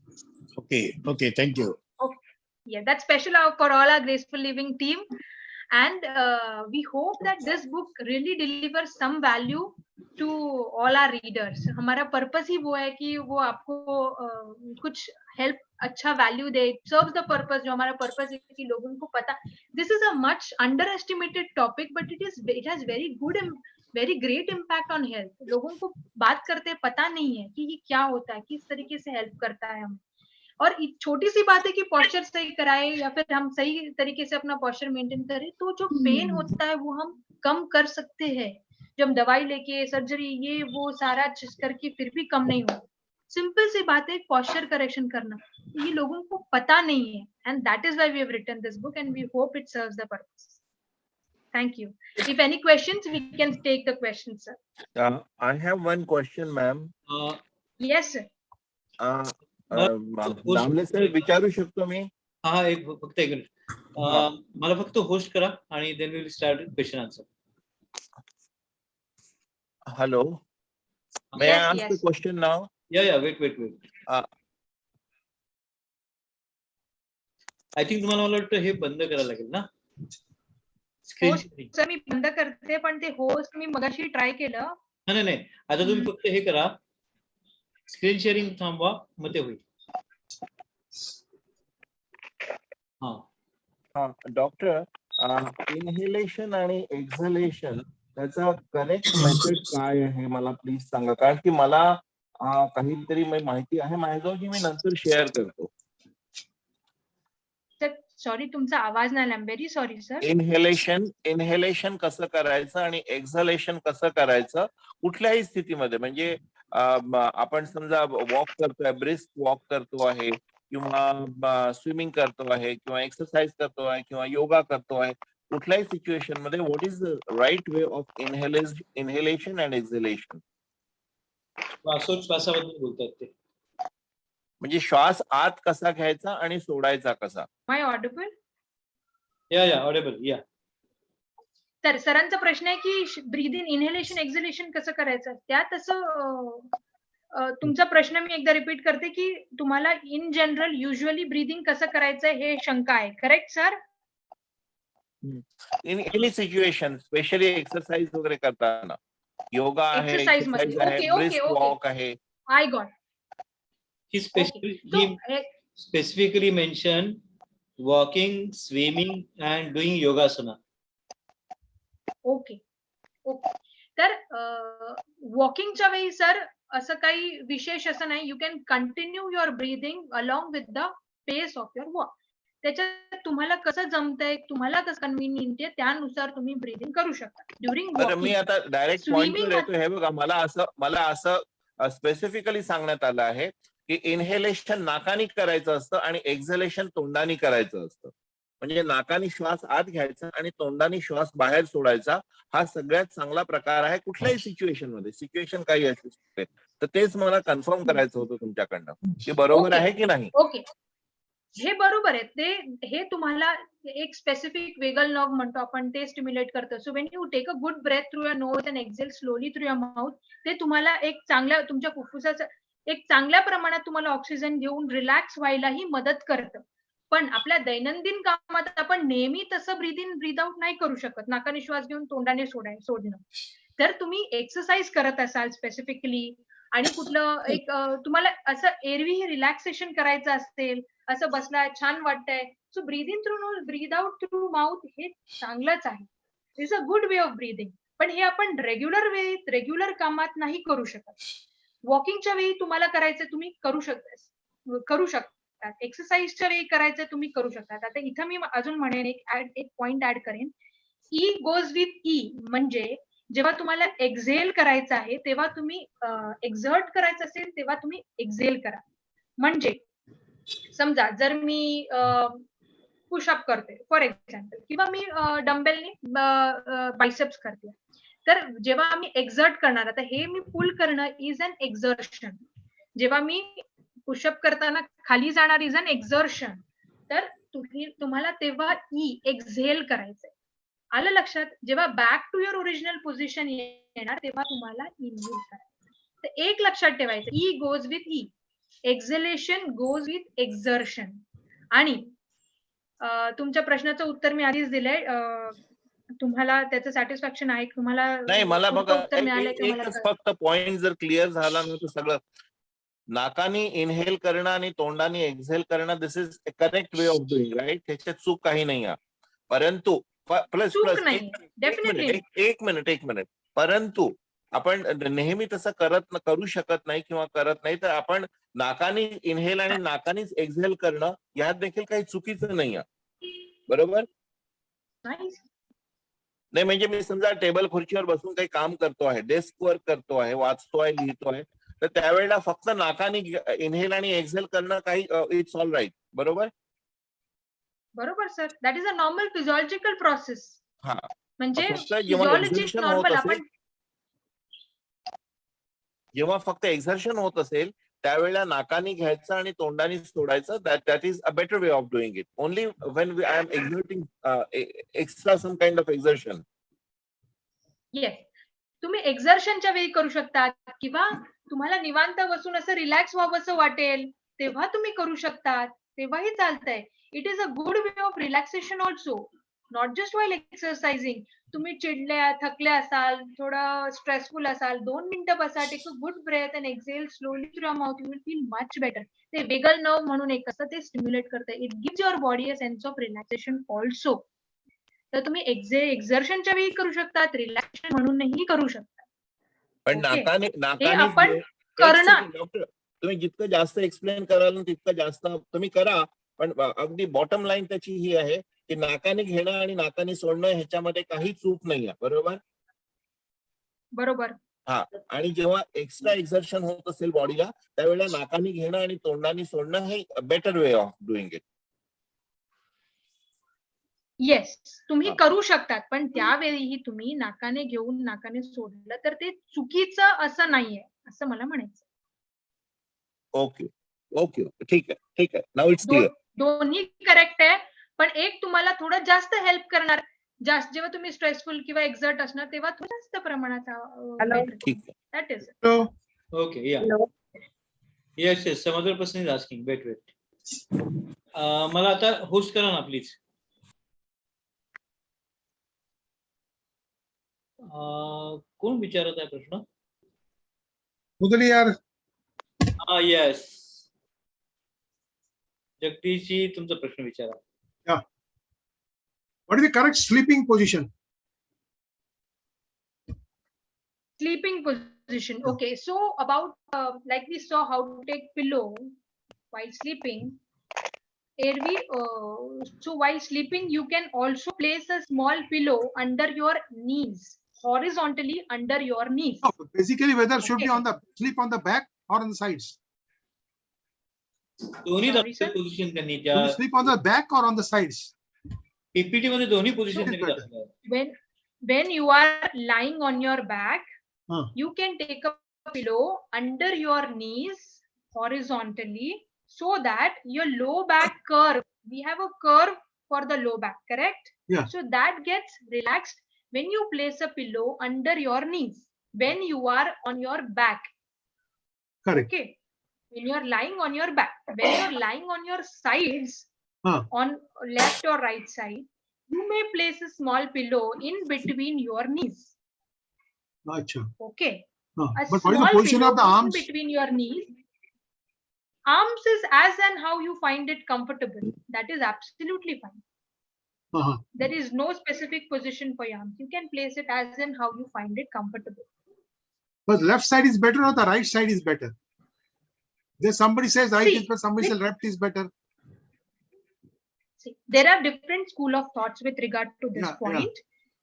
Okay, thank you. Okay. Yeah, that's special for all our graceful living team, and we hope that this book really delivers some value to all our readers. हमारा पर्पस ही वो है कि वो आपको कुछ हेल्प, अच्छा वैल्यू दे, सर्व्स द पर्पस। जो हमारा पर्पस है कि लोगों को पता, this is a much underestimated topic but it has very great impact on health. लोगों को बात करते पता नहीं है कि ये क्या होता है, किस तरीके से हेल्प करता है हम। और छोटी सी बात है कि पॉस्चर सही कराए या फिर हम सही तरीके से अपना पॉस्चर मेंटेन करें तो जो पेन होता है वो हम कम कर सकते हैं। जब हम दवाई लेके, सर्जरी, ये वो सारा चीज करके फिर भी कम नहीं हो, सिंपल सी बात है पॉस्चर करेक्शन करना, ये लोगों को पता नहीं है। And that is why we have written this book and we hope it serves the purpose. Thank you. If any questions, we can take the questions, sir. I have one question, ma'am. Yes, sir. Damle sir विचारू शकतो मी? हा, एक फक्त एक मिनिट, मला फक्त होस्ट करा आणि then will start question answer. Hello. May I Yes, ask the yes. question now? या वेट. आय थिंक तुम्हाला, मला वाटतं हे बंद करायला लागेल ना स्क्रीन. सर मी बंद करते, पण ते होस्ट मी मगाशी ट्राय केलं. नाही, आता तुम्ही फक्त हे करा, स्क्रीन शेअरिंग थांबवा, मग ते होईल. डॉक्टर, इनहेलेशन आणि एक्झलेशन त्याचा करेक्ट मेथड काय आहे मला प्लीज सांगा, कारण की मला काहीतरी माहिती आहे माझ्याजवळ, की मी नंतर शेअर करतो. सॉरी तुमचा आवाज नाही आला. Very sorry sir. इन्हेलेशन कसं करायचं आणि एक्झलेशन कसं करायचं कुठल्याही स्थितीमध्ये, म्हणजे आपण समजा वॉक करतोय, ब्रिस्क वॉक करतो आहे किंवा स्विमिंग करतो आहे किंवा एक्सरसाइज करतो आहे किंवा योगा करतो आहे, कुठल्याही सिच्युएशन मध्ये what is the right way of inhalation and exhalation? श्वासोच्छवासाबद्दल बोलतात ते. म्हणजे श्वास आत कसा घ्यायचा आणि सोडायचा कसा? माय ऑडिबल? या ऑडिबल या. तर सरांचा प्रश्न आहे की ब्रीद इन, इनहेलेशन, एक्झलेशन कसं करायचं. त्यात असं तुमचा प्रश्न मी एकदा रिपीट करते की तुम्हाला इन जनरल युजली ब्रीदिंग कसं करायचं हे शंका आहे. Correct sir? In any situation, specially exercise वगैरे करताना, योगा आहे, एक्सरसाइज मध्ये. एक्सरसाइज आहे, ओके ब्रिस्क ओके वॉक आहे. I got. He So, specifically mentioned walking, swimming and doing yogasana. Okay okay. तर वॉकिंगच्या वेळी सर असं काही विशेष असं नाही. You can continue your breathing along with the pace of your walk. त्याच्यात तुम्हाला कसं जमतंय, तुम्हाला कसं कन्व्हिनियंट आहे त्यानुसार तुम्ही ब्रीदिंग करू शकता ड्युरिंग तर मी वॉकिंग. आता डायरेक्ट पॉइंटवर Swimming येतो. हे बघा, मला असं स्पेसिफिकली सांगण्यात आलं आहे की इन्हेलेशन नाकानी करायचं असतं आणि एक्झलेशन तोंडानी करायचं असतं. म्हणजे नाकानी श्वास आत घ्यायचा आणि तोंडानी श्वास बाहेर सोडायचा, हा सगळ्यात चांगला प्रकार आहे कुठल्याही सिच्युएशन मध्ये. सिच्युएशन काही असू शकते. तर तेच मला कन्फर्म करायचं होतं तुमच्याकडनं की बरोबर आहे की नाही. ओके, हे बरोबर आहे. ते हे तुम्हाला एक स्पेसिफिक वेगल नॉग म्हणतो आपण, ते स्टिम्युलेट करतं. So when you take a good breath through your nose and exhale slowly through your mouth, ते तुम्हाला एक चांगल्या तुमच्या फुफ्फुसाचं एक चांगल्या प्रमाणात तुम्हाला ऑक्सिजन घेऊन रिलॅक्स व्हायलाही मदत करतं. पण आपल्या दैनंदिन कामात आपण नेहमी तसं ब्रीद इन ब्रीद आउट नाही करू शकत, नाकाने श्वास घेऊन तोंडाने सोडणं. तर तुम्ही एक्सरसाइज करत असाल स्पेसिफिकली आणि कुठलं एक तुम्हाला असं एरवी रिलॅक्सेशन करायचं असेल, असं बसलाय छान वाटतंय, so breathe in through nose, breathe out through mouth, हे चांगलंच आहे. Is a good way of breathing. पण हे आपण रेग्युलर कामात नाही करू शकत. वॉकिंगच्या वेळी तुम्हाला करायचं तुम्ही करू शकता. एक्सरसाइजच्या वेळी करायचं तुम्ही करू शकता. आता इथं मी अजून म्हणेन एक पॉइंट ऍड करेन. ई गोज विथ ई, म्हणजे जेव्हा तुम्हाला एक्झेल करायचं आहे तेव्हा तुम्ही एक्झर्ट करायचं असेल तेव्हा तुम्ही एक्झेल करा. म्हणजे समजा जर मी पुशअप करते फॉर एक्झाम्पल, किंवा मी डम्बेलने बायसेप्स करते, तर जेव्हा मी एक्झर्ट करणार, आता हे मी पुल करणं इज अन एक्झर्शन. जेव्हा मी पुशअप करताना खाली जाणार इज अन एक्झर्शन. तर तुम्हाला तेव्हा ई एक्झेल करायचंय. आलं लक्षात? जेव्हा back to your original position येणार तेव्हा तुम्हाला इनहेल करायचं. तर एक लक्षात ठेवायचं, E goes with E, exhalation goes with exertion. आणि तुमच्या प्रश्नाचं उत्तर मी आधीच दिलंय. तुम्हाला त्याचं सॅटिस्फॅक्शन आहे? तुम्हाला नाही, मला बघा उत्तर मिळालंय का? मला एकच फक्त पॉइंट जर क्लिअर झाला ना तर सगळं. नाकानी इनहेल करणं आणि तोंडानी एक्झेल करणं, this is a correct way of doing, right. त्याच्यात चूक काही नाही आहे. परंतु प्लस एक मिनिट, परंतु आपण नेहमी तसं करू शकत नाही किंवा करत नाही. तर आपण नाकानी इनहेल आणि नाकानीच एक्झेल करणं यात देखील काही चुकीचं नाही आहे, बरोबर? नाही, म्हणजे मी समजा टेबल खुर्चीवर बसून काही काम करतो आहे, डेस्क वर्क करतो आहे, वाचतोय, लिहितोय, तर त्यावेळेला फक्त नाकानी इनहेल आणि एक्झेल करणं काही इट्स ऑल राईट, बरोबर? बरोबर sir, that is a normal physiological process. हा, म्हणजे फिजिओलॉजिस्ट नॉर्मल आपण जेव्हा फक्त एक्झर्शन होत असेल त्यावेळेला नाकानी घ्यायचं आणि तोंडानी सोडायचं. That is a better way of doing it. Only when I am exerting extra some kind of exertion. Yes, तुम्ही एक्झर्शनच्या वेळी करू शकता किंवा तुम्हाला निवांत बसून असं रिलॅक्स व्हावंसं वाटेल तेव्हा तुम्ही करू शकता, तेव्हाही चालतंय. It is a good way of relaxation also, not just while exercising. तुम्ही चिडल्या, थकल्या असाल, थोडं स्ट्रेसफुल असाल, 2 मिनिटं बसा, take a good breath and exhale slowly through your mouth, you will feel much better. ते वेगल नर्व म्हणून एक असं ते स्टिम्युलेट करतं. It gives your body a sense of relaxation also. तर तुम्ही एक्झर्शनच्या वेळी करू शकतात, रिलॅक्सेशन म्हणूनही करू शकता. पण नाकाने आपण करणं, डॉक्टर, तुम्ही जितकं जास्त एक्सप्लेन कराल तितकं जास्त तुम्ही करा, पण अगदी बॉटम लाईन त्याची ही आहे की नाकाने घेणं आणि नाकाने सोडणं ह्याच्यामध्ये काही चूक नाहीये, बरोबर? बरोबर. हा, आणि जेव्हा एक्स्ट्रा एक्झर्शन होत असेल बॉडीला त्यावेळेला नाकाने घेणं आणि तोंडाने सोडणं हे better way of doing it. Yes, तुम्ही हा. करू शकतात, पण त्यावेळीही तुम्ही नाकाने घेऊन नाकाने सोडलं तर ते चुकीचं असं नाहीये, असं मला म्हणायचं. ओके ओके ओके, ठीक आहे. Now it's clear. दोन्ही करेक्ट आहे, पण एक तुम्हाला थोडं जास्त हेल्प करणार. जास्त जेव्हा तुम्ही स्ट्रेसफुल किंवा एक्झर्ट असणार तेव्हा थोडं जास्त प्रमाणात ठीक आहे. That is Okay, yeah. Yes, some other person is asking. Wait. मला आता होस्ट करा ना प्लीज. कोण विचारत आहे प्रश्न? मुदली यार. येस, जगदीशजी तुमचा प्रश्न विचारा. What is the correct sleeping position? sleeping position. Okay, so about like we saw how to take pillow while sleeping. So while sleeping you can also place a small pillow under your knees, horizontally under your knees. No, basically whether should be Okay. on the sleep on the back or on the sides. दोन्ही Sorry, sir? पोझिशन त्यांनी Do ज्या you sleep on the back or on the sides? PPT मध्ये दोन्ही पोझिशन Which is त्यांनी better? दाखवल्या. When you are lying on your back, you can take a pillow under your knees horizontally so that your low back curve, we have a curve for the low back, correct? Yeah. So that gets relaxed when you place a pillow under your knees when you are on your back. Correct. Okay, when you are lying on your back. When you are lying on your sides, on left or right side, you may place a small pillow in between your knees. Acha. Okay, a But what is the small position pillow of the in arms? between your knees. Arms is as and how you find it comfortable. That is absolutely fine. Uh-huh. There is no specific position for your arms. You can place it as and how you find it comfortable. But left side is better or the right side is better? There somebody says right See, is better, somebody says left is better. See, there are different school of thoughts with regard to this Yeah, point.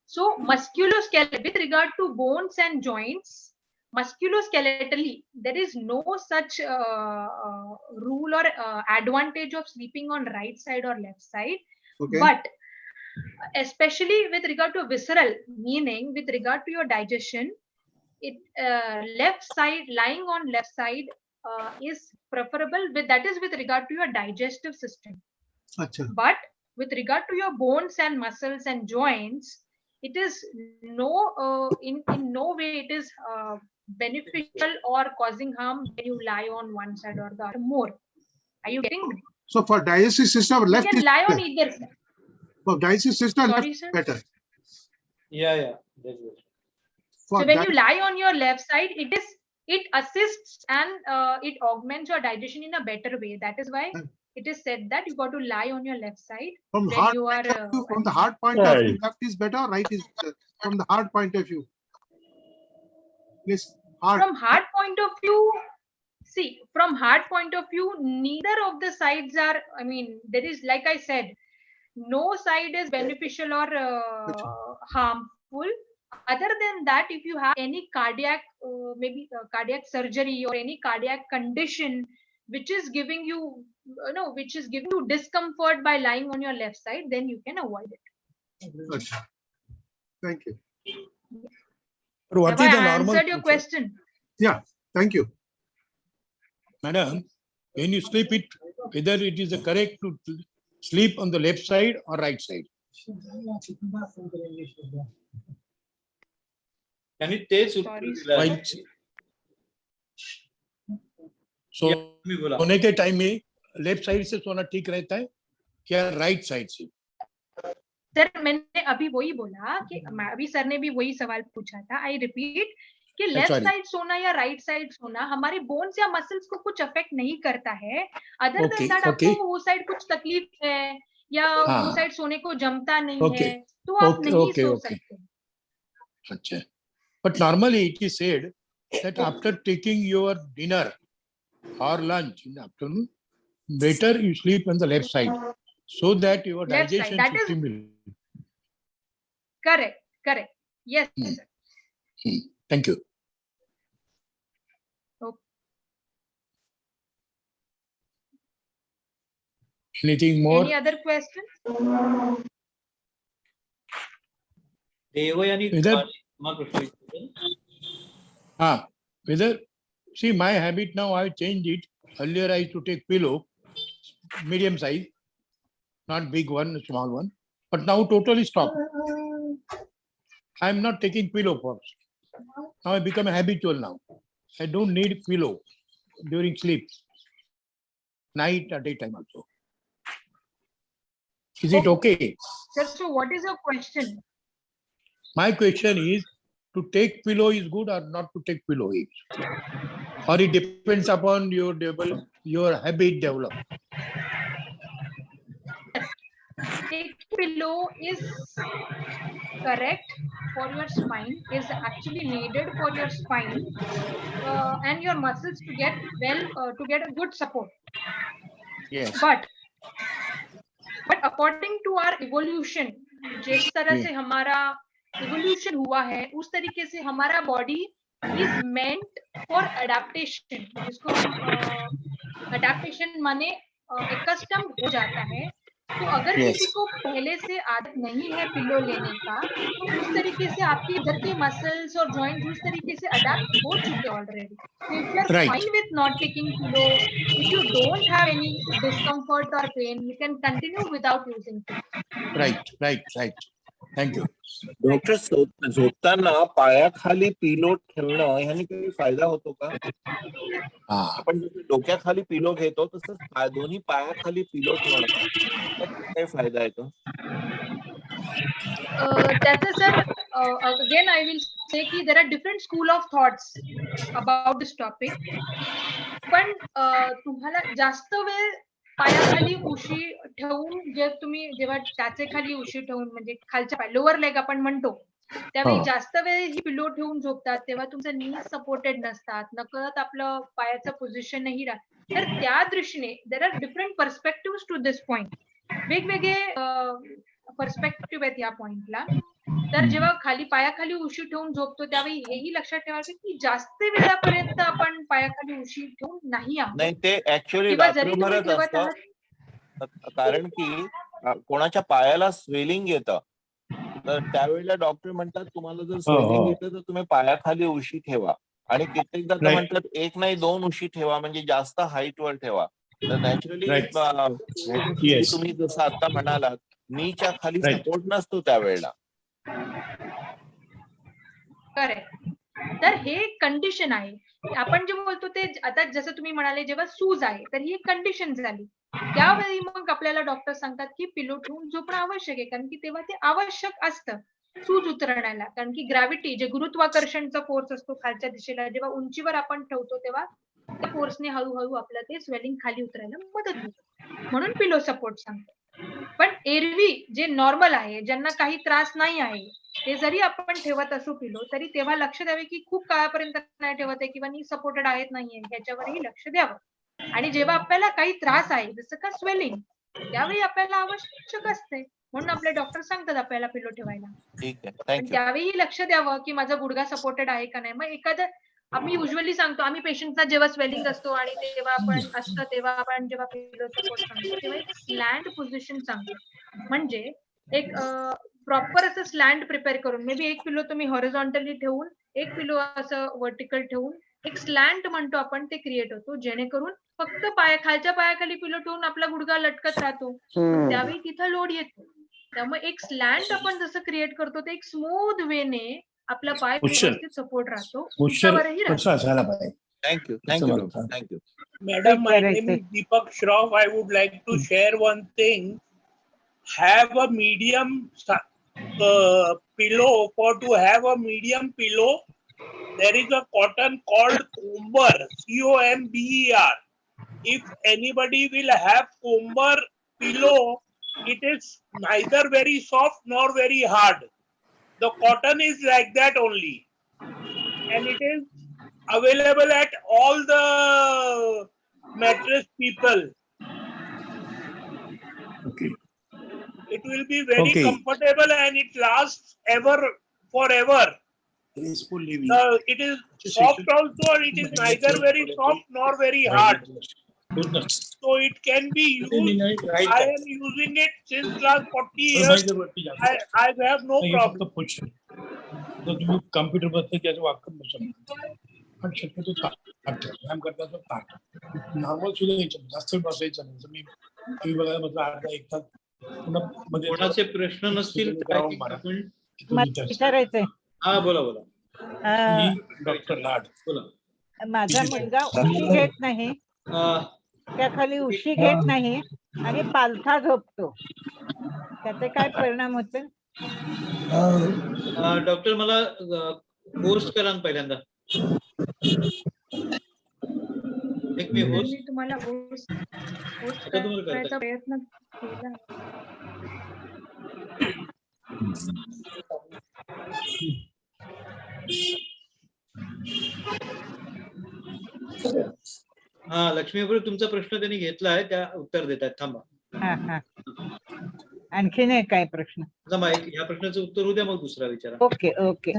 So musculoskeletal, with regard to bones and joints, musculoskeletally, there is no such rule or advantage of sleeping on right side or left side. Okay. But especially with regard to visceral, meaning with regard to your digestion, it left side, lying on left side is preferable. That is with regard to your digestive system. Acha. But with regard to your bones and muscles and joints, it is no in no way it is beneficial or causing harm when you lie on one side or the other more. Are you getting me? So for digestive system, You left can is lie on better. either side. For digestive system, left Sorry, is sir. better. Yeah, that's good. For So when you lie on your left side, it assists and it augments your digestion in a better way. That is why it is said that you got to lie on your left side from when heart you are. point of view, from the heart point of view, left is better, right is better. From the heart point of view. Yes, heart. From heart point of view, see, from heart point of view, neither of the sides are, I mean, there is, like I said, no side is beneficial or harmful. Other than that, if you have any cardiac, maybe cardiac surgery or any cardiac condition, which is giving you, which is giving you discomfort by lying on your left side, then you can avoid it. Acha. Thank you. But what Have is I the normal answered your position? question? Yeah, thank you. Madam, when you sleep it, whether it is correct to sleep on the left side or right side? त्यांनी तेच उत्तर Sorry, दिलं आहे. While so तुम्ही बोला. सोने के टाइम में लेफ्ट साइड से सोना ठीक रहता है क्या राइट साइड से? सर मैंने अभी वही बोला कि अभी सर ने भी वही सवाल पूछा था. आई रिपीट कि लेफ्ट sorry. साइड सोना या राइट साइड सोना हमारे बोन्स या मसल्स को कुछ अफेक्ट नहीं करता है. Other than that okay. आपको वो साइड कुछ तकलीफ है या हाँ. वो साइड सोने को जमता नहीं Okay. है तो आप नहीं सो सकते. अच्छा. But normally it is said that after taking your dinner or lunch in the afternoon, better you sleep on the left side so that your Left side, digestion that is- system will. Correct. Yes, Hmm. sir. Thank you. Okay. Anything more? Any other question? Devyani Whether- हा प्रश्न विचारतो. Whether, see, my habit now, I changed it. Earlier, I used to take pillow, medium size, not big one, small one, but now totally stop. I'm not taking pillow for. Now I become habitual now. I don't need pillow during sleep, night or daytime also. Is it okay? Sir, so what is your question? My question is, to take pillow is good or not to take pillow is? Or it depends upon your habit develop. Take pillow is correct for your spine, is actually needed for your spine and your muscles to get to get a good support. Yes. But according to our evolution, जिस तरह से हमारा evolution हुआ है, उस तरीके से हमारा body is meant for adaptation. जिसको adaptation माने accustomed हो जाता है. तो अगर Yes. किसी को पहले से आदत नहीं है पिलो लेने का, तो उस तरीके से आपके इधर के मसल्स और जॉइंट्स उस तरीके से अडेप्ट हो चुके already. So if you are Right. fine with not taking pillow, if you don't have any discomfort or pain, you can continue without using pillow. Right. Thank you. Doctor झोपताना पायाखाली पिलो ठेवणं ह्याने काही फायदा होतो का? आपण जसं डोक्याखाली पिलो घेतो तसंच दोन्ही पायाखाली पिलो ठेवणं त्यात काय फायदा आहे तो? त्याचं sir again I will say की there are different school of thoughts about this topic. पण तुम्हाला जास्त वेळ पायाखाली उशी ठेवून जेव्हा त्याचे खाली उशी ठेवून म्हणजे खालच्या पाय लोअर लेग आपण म्हणतो त्यावेळी जास्त वेळ ही पिलो ठेवून झोपतात तेव्हा तुमचं नी सपोर्टेड नसतात, नकळत आपलं पायाचं पोझिशनही राहत. तर त्या दृष्टीने there are different perspective to this point. वेगवेगळे पर्स्पेक्टिव्ह आहेत या पॉइंटला. तर जेव्हा खाली पायाखाली उशी ठेवून झोपतो त्यावेळी हेही लक्षात ठेवायचं की जास्त वेळापर्यंत आपण पायाखाली उशी ठेवून नाही आहोत. नाही ते ऍक्च्युअली किंवा जरी तुम्ही रात्रभरच ठेवत असतं. कारण की कोणाच्या पायाला स्वेलिंग येतं तर त्यावेळेला डॉक्टर म्हणतात तुम्हाला जर स्वेलिंग येतं तर तुम्ही पायाखाली उशी ठेवा आणि कित्येकदा तर म्हणतात एक नाही 2 उशी ठेवा म्हणजे जास्त हाईट वर ठेवा. तर नॅचरली तुम्ही जसं आता म्हणालात नीच्या खाली सपोर्ट नसतो त्यावेळेला. करेक्ट. तर हे कंडिशन आहे. आपण जे बोलतो ते आता जसं तुम्ही म्हणाले जेव्हा सूज आहे तर ही एक कंडिशन झाली. त्यावेळी मग आपल्याला डॉक्टर सांगतात की पिलो ठेवून झोपणं आवश्यक आहे कारण की तेव्हा ते आवश्यक असतं सूज उतरण्याला. कारण की ग्रॅव्हिटी जे गुरुत्वाकर्षणचा फोर्स असतो खालच्या दिशेला जेव्हा उंचीवर आपण ठेवतो तेव्हा त्या फोर्सने हळूहळू आपलं ते स्वेलिंग खाली उतरायला मदत होते. म्हणून पिलो सपोर्ट सांगतो. पण एरवी जे नॉर्मल आहे ज्यांना काही त्रास नाही आहे ते जरी आपण ठेवत असू पिलो तरी तेव्हा लक्ष द्यावे की खूप काळापर्यंत नाही ठेवत आहे किंवा नी सपोर्टेड आहेत नाहीये ह्याच्यावरही लक्ष द्यावं. आणि जेव्हा आपल्याला काही त्रास आहे जसं का स्वेलिंग त्यावेळी आपल्याला आवश्यक असते म्हणून आपले डॉक्टर सांगतात आपल्याला पिलो ठेवायला. ठीक आहे, पण थँक्यू. त्यावेळी लक्ष द्यावं की माझा गुडघा सपोर्टेड आहे का नाही. मग एखादं आम्ही युजली सांगतो आम्ही पेशंटला जेव्हा स्वेलिंग असतो आणि तेव्हा आपण असतं तेव्हा आपण जेव्हा पिलो सपोर्ट सांगतो तेव्हा एक स्लँड पोझिशन सांगतो. म्हणजे एक प्रॉपर असं स्लँड प्रिपेअर करून मे बी एक पिलो तुम्ही हॉरिझॉन्टली ठेवून एक पिलो असं व्हर्टिकल ठेवून एक स्लँट म्हणतो आपण ते क्रिएट होतो जेणेकरून फक्त खालच्या पायाखाली पिलो ठेवून आपला गुडघा लटकत राहतो त्यावेळी तिथं लोड येतो. त्यामुळे एक स्लँट आपण जसं क्रिएट करतो ते एक स्मूथ वेने आपला पाय व्यवस्थित सपोर्ट राहतो. उंचावरही राहतो. Thank you doctor, thank you. Madam, my name is Deepak Shroff. I would like to share one thing. Have a medium pillow. To have a medium pillow, there is a cotton called Comber, COMBER. If anybody will have Comber pillow, it is neither very soft nor very hard. The cotton is like that only. And it is available at all the mattress people. Okay. It will be very Okay. comfortable and it lasts forever. Graceful living. It is soft also, and it is neither very soft nor very hard. So it can be used. I am using it since last 40 years. I have no problem. तुम्ही कम्प्युटर बद्दल त्याचं वापर नसेल पण शक्यतो व्यायाम करताना ताट नॉर्मल सुद्धा यायचं जास्त बसायचं नाही जर मी टीव्ही बघायला म्हटलं अर्धा एक तास पुन्हा मध्ये कोणाचे प्रश्न नसतील तर I think आपण मला विचारायचंय हा बोला बोला डॉक्टर लाड बोला. माझा मुलगा उशी घेत नाही, अं, त्याखाली उशी घेत नाही आणि पालथा झोपतो, त्याचे काय परिणाम होते? डॉक्टर मला होस्ट करा ना पहिल्यांदा. एक मी होस्ट मी तुम्हाला होस्ट आता तुम्हाला करायचा करताय. प्रयत्न केला. हा लक्ष्मीपुरी तुमचा प्रश्न त्यांनी घेतलाय त्या उत्तर देत आहेत. थांबा हा हा आणखीन एक काय प्रश्न? थांबा एक या प्रश्नाचं उत्तर उद्या मग दुसरा विचारा. Okay okay.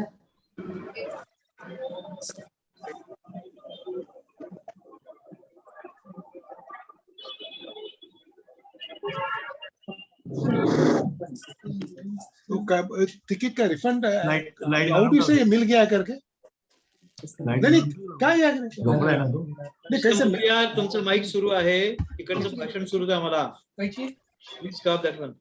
तो टिकट का refund light light how do say मिल गया करके नहीं क्या यार नहीं कैसे या तुमचं माईक सुरू आहे तिकडचं भाषण सुरू द्या मला. Please stop that one.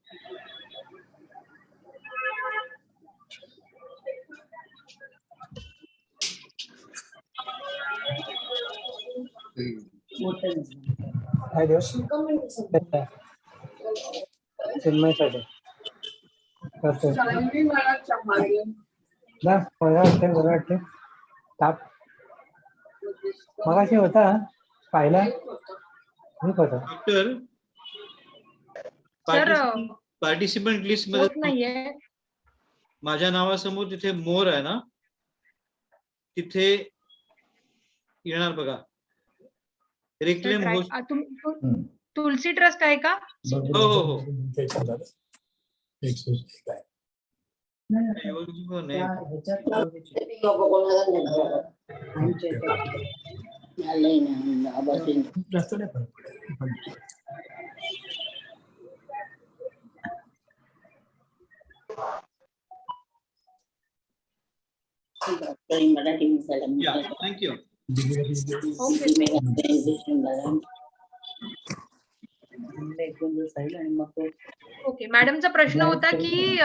मगाशी होता पाहिला डॉक्टर सर पार्टिसिपंट लिस्ट होत मध्ये नाहीये. माझ्या नावासमोर तिथे मोर आहे ना तिथे येणार बघा. Reclaim host. तुलसी ट्रस्ट आहे का? हो हो हो थँक्यू. ओके मॅडमचा प्रश्न होता की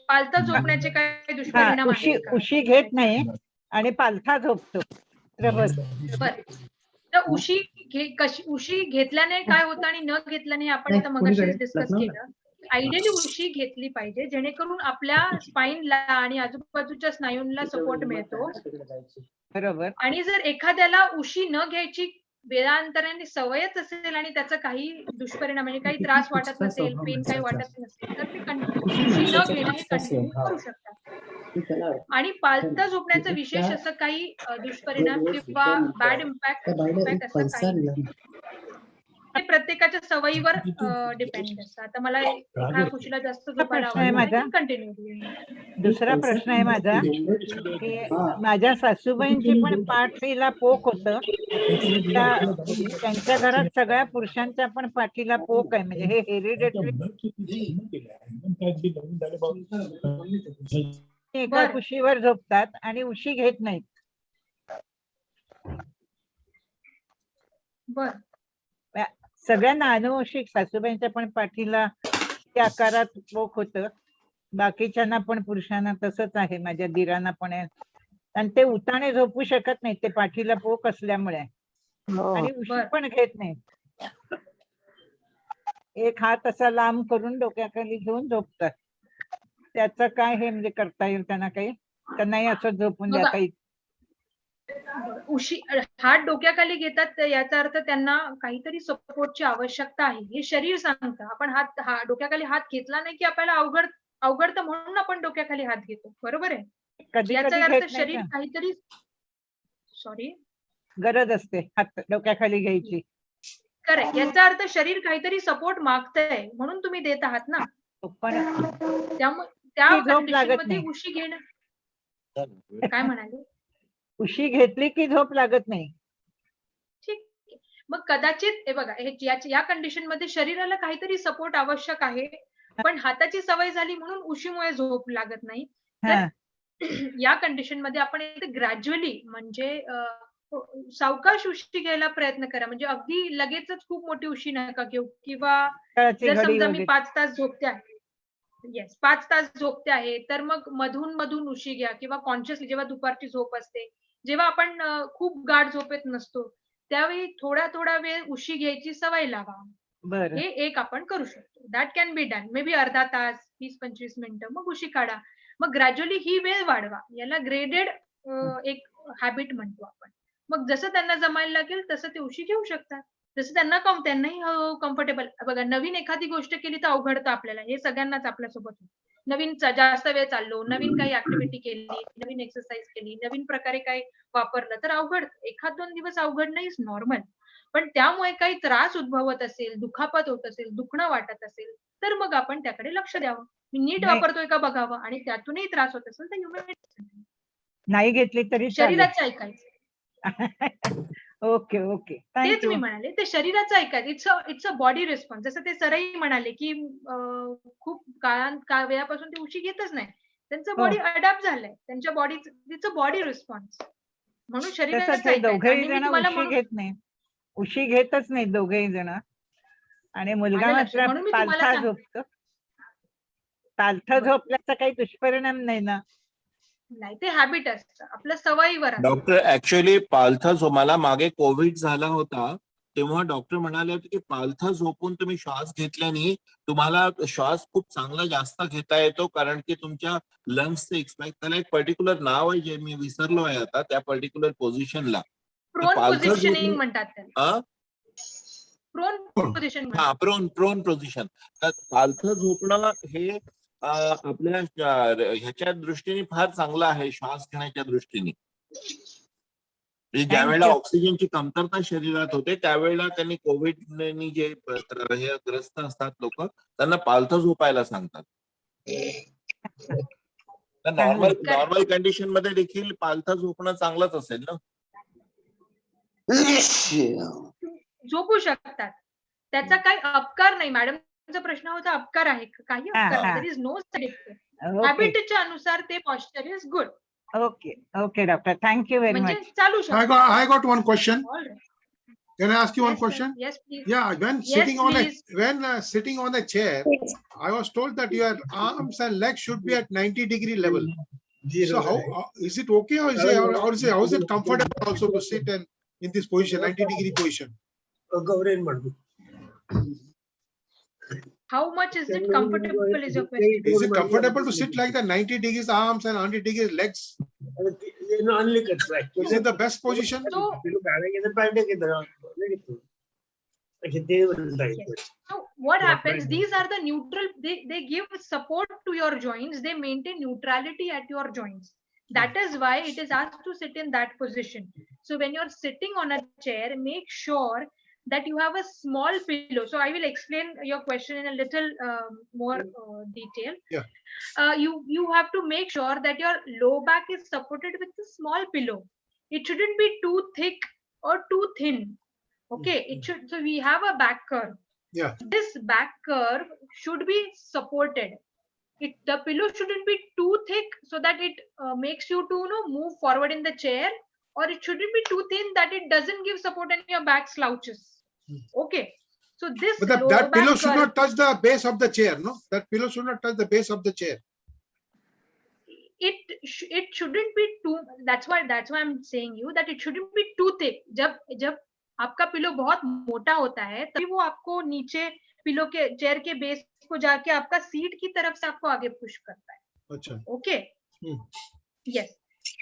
पालथा झोपण्याचे काय दुष्परिणाम उशी आहेत का? उशी घेत नाही आणि पालथा झोपतो. बरोबर. बरं. तर उशी घेतल्याने काय होतं आणि न घेतल्याने आपण आता मगाशीच डिस्कस केलं. आयडियली उशी घेतली पाहिजे जेणेकरून आपल्या स्पाइनला आणि आजूबाजूच्या स्नायूंना सपोर्ट मिळतो. बरोबर. आणि जर एखाद्याला उशी न घ्यायची वेळांतराने सवयच असेल आणि त्याचा काही दुष्परिणाम म्हणजे काही त्रास वाटत नसेल, पेन काही वाटत नसेल तर ते उशी न घेणं हे कंटिन्यू करू शकतात. आणि पालथा झोपण्याचं विशेष असं काही दुष्परिणाम किंवा बॅड इम्पॅक्ट असं काही नाही. हे प्रत्येकाच्या सवयीवर डिपेंड असतं. आता मला एका खुशीला जास्त झोपायला कंटिन्यू. दुसरा प्रश्न आहे माझा की माझ्या सासूबाईंची पण पाठीला पोक होतं. त्यांच्या घरात सगळ्या पुरुषांच्या पण पाठीला पोक आहे म्हणजे हे हेरिडेटरी. एका उशीवर झोपतात आणि उशी घेत नाहीत. बर. सगळ्यांना अनुवंशिक सासूबाईंच्या पण पाठीला त्या आकारात पोक होतं. बाकीच्यांना पण पुरुषांना तसंच आहे. माझ्या दिरांना पण आहे आणि ते उताने झोपू शकत नाहीत ते पाठीला पोक असल्यामुळे आणि उशी पण घेत नाहीत. एक हात असा लांब करून डोक्याखाली घेऊन झोपतात. त्याचं काय हे म्हणजे करता येईल त्यांना काही? त्यांनाही असं झोपून द्या काही. उशी हात डोक्याखाली घेतात याचा अर्थ त्यांना काहीतरी सपोर्टची आवश्यकता आहे हे शरीर सांगतं. आपण हात डोक्याखाली हात घेतला नाही की आपल्याला अवघडतं म्हणून आपण डोक्याखाली हात घेतो. बरोबर आहे. याचा अर्थ शरीर काहीतरी गरज असते हात डोक्याखाली घ्यायची. करेक्ट. याचा अर्थ शरीर काहीतरी सपोर्ट मागतंय म्हणून तुम्ही देत आहात ना. पण त्यामुळे त्या ती झोप कंडिशन लागत मध्ये नाही. उशी घेणं. काय म्हणाले? उशी घेतली की झोप लागत नाही. ठीक आहे. मग कदाचित हे बघा, या कंडिशन मध्ये शरीराला काहीतरी सपोर्ट आवश्यक आहे, पण हाताची सवय झाली म्हणून उशीमुळे झोप लागत नाही. हा. तर या कंडिशन मध्ये आपण ग्रॅज्युअली म्हणजे सावकाश उशी घ्यायला प्रयत्न करा. म्हणजे अगदी लगेचच खूप मोठी उशी नका घेऊ. किंवा सकाळची जर घडी समजा मी वगैरे. 5 तास झोपते आहे, येस 5 तास झोपते आहे, तर मग मधून मधून उशी घ्या. किंवा कॉन्शियसली जेव्हा दुपारची झोप असते, जेव्हा आपण खूप गाढ झोपेत नसतो, त्यावेळी थोडा थोडा वेळ उशी घ्यायची सवय लावा. बरं. हे एक आपण करू शकतो. That can be done. May be अर्धा तास, 20-25 मिनिटं, मग उशी काढा. मग ग्रॅज्युअली ही वेळ वाढवा. याला ग्रेडेड एक हॅबिट म्हणतो आपण. मग जसं त्यांना जमायला लागेल तसं ते उशी घेऊ शकतात. जसं त्यांनाही कम्फर्टेबल. बघा, नवीन एखादी गोष्ट केली तर अवघडतं आपल्याला. हे सगळ्यांनाच आपल्यासोबत होतं. नवीन जास्त वेळ चाललो, नवीन काही ऍक्टिव्हिटी केली, नवीन एक्सरसाइज केली, नवीन प्रकारे काही वापरलं तर अवघड. 1-2 दिवस अवघड नाहीच, नॉर्मल. पण त्यामुळे काही त्रास उद्भवत असेल, दुखापत होत असेल, दुखणं वाटत असेल, तर मग आपण त्याकडे लक्ष द्यावं. मी नीट नाही. वापरतोय का बघावं. आणि त्यातूनही त्रास होत असेल तर ह्युमन नाही घेतली तरी चालेल. शरीराचं ऐकायचं. ओके ओके, तेच थँक्यू. मी म्हणाले, ते शरीराचं ऐकायचं. It's a body response. जसं ते सरही म्हणाले की खूप वेळापासून ते उशी घेतच नाही. त्यांचं बॉडी अडॅप्ट झालंय. त्यांच्या बॉडीचं बॉडी रिस्पॉन्स. म्हणून तसंच शरीराचं हे ऐकायचं. दोघेही आणि मी जण तुम्हाला उशी घेत नाही. उशी घेतच नाही दोघेही जण. आणि मुलगा आलं लक्षात. मात्र म्हणून मी तुम्हाला पालथा झोपतो. पालथा झोपल्याचा काही दुष्परिणाम नाही ना? नाही, ते हॅबिट असतं. आपल्या सवयीवर असतं. डॉक्टर ऍक्च्युअली पालथा मला मागे कोविड झाला होता तेव्हा डॉक्टर म्हणाले होते की पालथा झोपून तुम्ही श्वास घेतल्याने तुम्हाला श्वास खूप चांगला जास्त घेता येतो, कारण की तुमच्या लंग्सचे एक्सपॅक्ट, त्याला एक पर्टिक्युलर नाव आहे जे मी विसरलो आहे आता, त्या पर्टिक्युलर पोझिशनला प्रोन पोझिशनिंग म्हणतात त्याला. Prone position. हा, प्रोन पोझिशन. तर पालथं झोपणं हे आपल्या ह्याच्या दृष्टीने फार चांगलं आहे, श्वास घेण्याच्या दृष्टीने. ज्या वेळेला ऑक्सिजनची कमतरता शरीरात होते त्यावेळेला त्यांनी कोविडने जे हे ग्रस्त असतात लोक, त्यांना पालथं झोपायला सांगतात. तर नॉर्मल कंडिशन मध्ये देखील पालथं झोपणं चांगलंच असेल ना? झोपू शकतात. त्याचा काही अपकार नाही. मॅडमचा प्रश्न होता अपकार आहे का? काही अपकार नाही. There is no side effect. हॅबिटच्या अनुसार ते posture is good. Okay okay doctor, thank you very म्हणजे मच. चालू शकतो. I got one question. Can I ask you one question? Yes, please. Yeah, when sitting on a chair, I was told that your arms and legs should be at 90-degree level. So how is it okay, or how is it comfortable also to sit in this position, 90-degree position? How much is it comfortable is your question. Is it comfortable to sit like the 90 degrees arms and 100 degrees legs? Is it the best position? So what happens, these are the neutral, they give support to your joints, they maintain neutrality at your joints. That is why it is asked to sit in that position. So when you're sitting on a chair, make sure that you have a small pillow. So I will explain your question in a little more detail. Yeah. You have to make sure that your low back is supported with a small pillow. It shouldn't be too thick or too thin. Okay, it should. So we have a back curve. Yeah. This back curve should be supported. The pillow shouldn't be too thick so that it makes you to move forward in the chair, or it shouldn't be too thin that it doesn't give support and your back slouches. Okay. So this But that pillow should not touch the base of the chair, no? That pillow should not touch the base of the chair. It shouldn't be too. That's why I'm saying you that it shouldn't be too thick. जब आपका पिलो बहुत मोटा होता है तभी वो आपको नीचे पिलो के चेयर के बेस को जाके आपका सीट की तरफ से आपको आगे पुश करता है. अच्छा. Okay. Yes.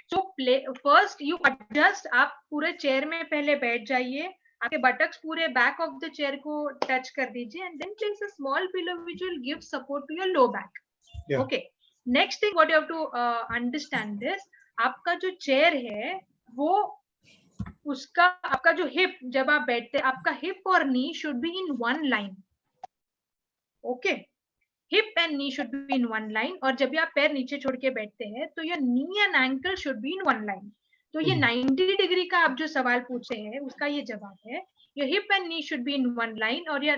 So first you adjust. आप पूरे चेयर में पहले बैठ जाइए. आपके बटक्स पूरे बैक ऑफ द चेयर को टच कर दीजिए and then place a small pillow which will give support to your low back. Yeah. Okay. Next thing what you have to understand is आपका जो चेयर है वो उसका आपका जो हिप, जब आप बैठते हैं आपका हिप और नी should be in one line. Okay, heap and knee should be in one line. और जब भी आप पैर नीचे छोड़ के बैठते हैं तो your knee and ankle should be in one line. तो ये 90 डिग्री का आप जो सवाल पूछे हैं उसका ये जवाब है. Your hip and knee should be in one line और your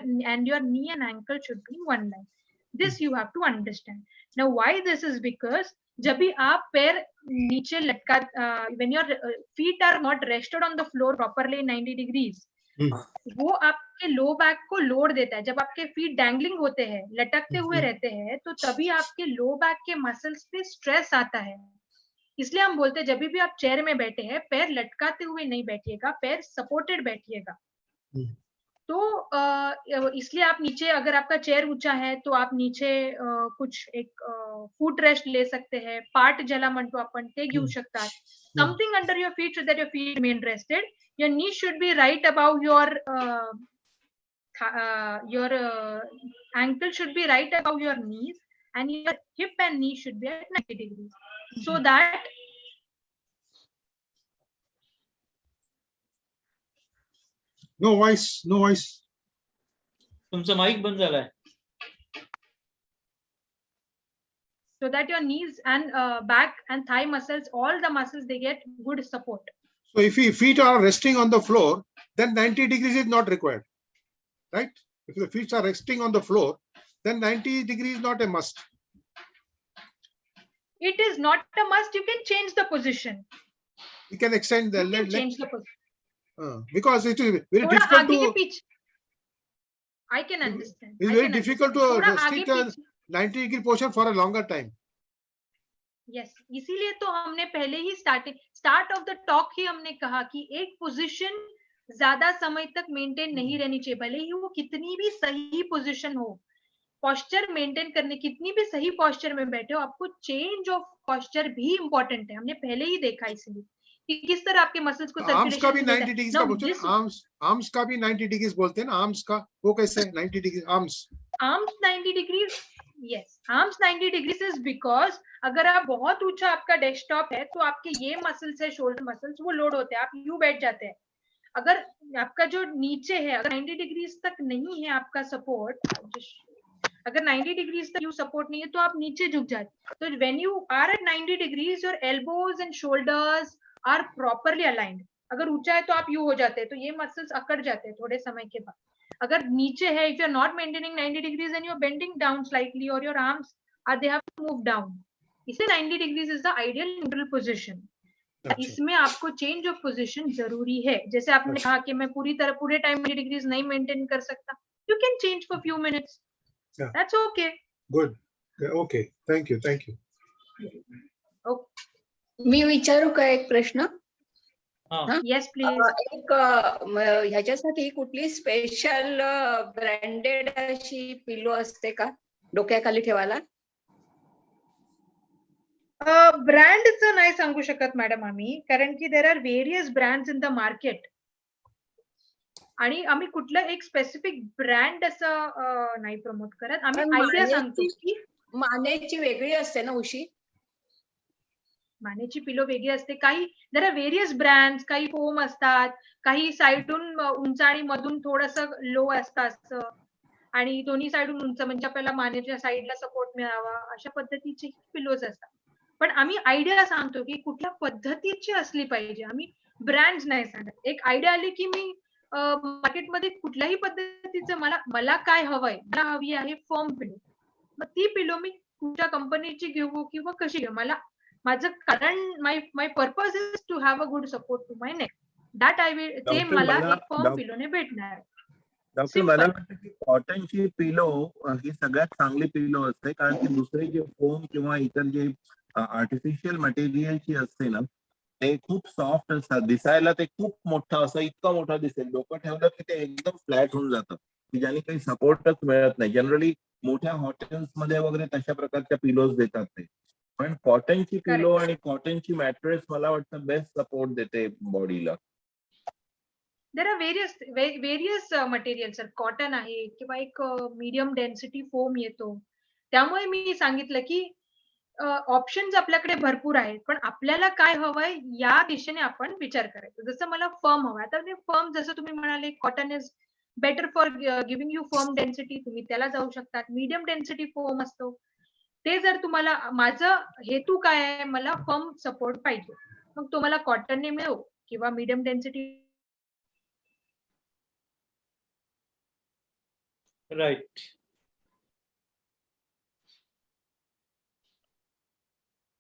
knee and ankle should be in one line. This you have to understand. Now why this is because जब भी आप पैर नीचे लटका, when your feet are not rested on the floor properly 90 degrees, वो आपके लो बैक को लोड देता है. जब आपके फीट डैंगलिंग होते हैं, लटकते हुए रहते हैं, तो तभी आपके लो बैक के मसल्स पे स्ट्रेस आता है. इसलिए हम बोलते हैं जब भी आप चेयर में बैठे हैं पैर लटकाते हुए नहीं बैठिएगा, पैर सपोर्टेड बैठिएगा. तो इसलिए आप नीचे, अगर आपका चेयर ऊंचा है तो आप नीचे कुछ एक फूट रेस्ट ले सकते हैं. पार्ट ज्याला म्हणतो आपण ते घेऊ शकतात. Something under your feet so that your feet remain rested. Your knee should be right above your ankle should be right above your knees, and your hip and knee should be at 90 degrees. So that No voice, no voice. तुमचं माईक बंद झालाय. so that your knees and back and thigh muscles, all the muscles, they get good support. So if your feet are resting on the floor, then 90 degrees is not required, right? If the feet are resting on the floor, then 90 degrees is not a must. It is not a must. You can change the position. You can extend the You can change the position. because it is very थोड़ा difficult आगे to. पीछे. I can understand. It's I very can difficult understand. to थोड़ा आगे stick a पीछे. 90 degree position for a longer time. Yes, इसीलिए तो हमने पहले ही स्टार्ट ऑफ द टॉक ही हमने कहा कि एक पोजीशन ज्यादा समय तक मेंटेन नहीं रहनी चाहिए, भले ही वो कितनी भी सही पोजीशन हो. पोस्चर मेंटेन करने, कितनी भी सही पोस्चर में बैठे हो, आपको चेंज ऑफ पोस्चर भी इंपॉर्टेंट है. हमने पहले ही देखा इसलिए कि किस तरह आपके मसल्स को आर्म्स का भी सर्कुलेशन 90 डिग्री का बोलते हैं. आर्म्स का भी 90 डिग्री बोलते हैं ना. आर्म्स का वो कैसे 90 degree? Arms 90 degree. Yes, arms 90 degree is because अगर आप बहुत ऊंचा आपका डेस्कटॉप है तो आपके ये मसल्स है, शोल्डर मसल्स, वो लोड होते हैं, आप यूं बैठ जाते हैं. अगर आपका जो नीचे है, अगर 90 डिग्रीज तक नहीं है आपका सपोर्ट, अगर 90 डिग्रीज तक यू सपोर्ट नहीं है तो आप नीचे झुक जाते. तो when you are at 90 degrees your elbows and shoulders are properly aligned. अगर ऊंचा है तो आप यू हो जाते हैं, तो ये मसल्स अकड़ जाते हैं थोड़े समय के बाद. अगर नीचे है, if you are not maintaining 90 degrees and you are bending down slightly और your arms are they have to move down. इसलिए 90 degrees is the ideal neutral position. इसमें आपको चेंज ऑफ पोजीशन जरूरी है. जैसे आपने कहा कि मैं पूरे टाइम 90 डिग्रीज नहीं मेंटेन कर सकता, you can change for few minutes. That's okay. Good. Okay, thank you. मी विचारू का एक प्रश्न? Yes please. एक ह्याच्यासाठी कुठली स्पेशल ब्रँडेड अशी पिलो असते का डोक्याखाली ठेवायला? ब्रँडचं नाही सांगू शकत मॅडम आम्ही, कारण की there are various brands in the market आणि आम्ही कुठलं एक स्पेसिफिक ब्रँड असं नाही प्रमोट करत. आम्ही आयडिया सांगतो की मानेची वेगळी असते ना उशी? मानेची पिलो वेगळी असते. काही देर आर व्हेरियस ब्रँड्स, काही फोम असतात, काही साईडून उंच आणि मधून थोडंसं लो असतं असं, आणि दोन्ही साईडून उंच, म्हणजे आपल्याला मानेच्या साईडला सपोर्ट मिळावा अशा पद्धतीचे पिलोज असतात. पण आम्ही आयडिया सांगतो की कुठल्या पद्धतीची असली पाहिजे, आम्ही ब्रँड्स नाही सांगत. एक आयडिया आली की मी मार्केटमध्ये कुठल्याही पद्धतीचं मला काय हवंय, मला हवी आहे फर्म पिलो, मग ती पिलो मी कुठच्या कंपनीची घेऊ किंवा कशी घेऊ, माझं कारण my purpose is to have a good support to my neck. That I will, ते मला एक फर्म पिलोने भेटणार. डॉक्टर, मला वाटतं की कॉटनची पिलो ही सगळ्यात चांगली पिलो असते, कारण की दुसरे जे फोम किंवा इतर जे आर्टिफिशियल मटेरियलची असते ना, ते खूप सॉफ्ट असतात. दिसायला ते खूप मोठं असं, इतकं मोठं दिसेल, डोकं ठेवलं की ते एकदम फ्लॅट होऊन जातं, की ज्याने काही सपोर्टच मिळत नाही. जनरली मोठ्या हॉटेल्स मध्ये वगैरे तशा प्रकारच्या पिलोज देतात ते. पण कॉटनची पिलो आणि कॉटनची मॅट्रेस मला वाटतं बेस्ट सपोर्ट देते बॉडीला. There are various material sir. Cotton आहे किंवा एक मीडियम डेन्सिटी फोम येतो. त्यामुळे मी सांगितलं की ऑप्शन्स आपल्याकडे भरपूर आहेत, पण आपल्याला काय हवंय या दिशेने आपण विचार करायचा. जसं मला फर्म हवंय, आता ते फर्म जसं तुम्ही म्हणाले cotton is better for giving you firm density, तुम्ही त्याला जाऊ शकतात. मीडियम डेन्सिटी फोम असतो, ते जर तुम्हाला, माझं हेतू काय आहे, मला फर्म सपोर्ट पाहिजे, मग तुम्हाला कॉटनने मिळो किंवा मीडियम डेन्सिटी. राईट.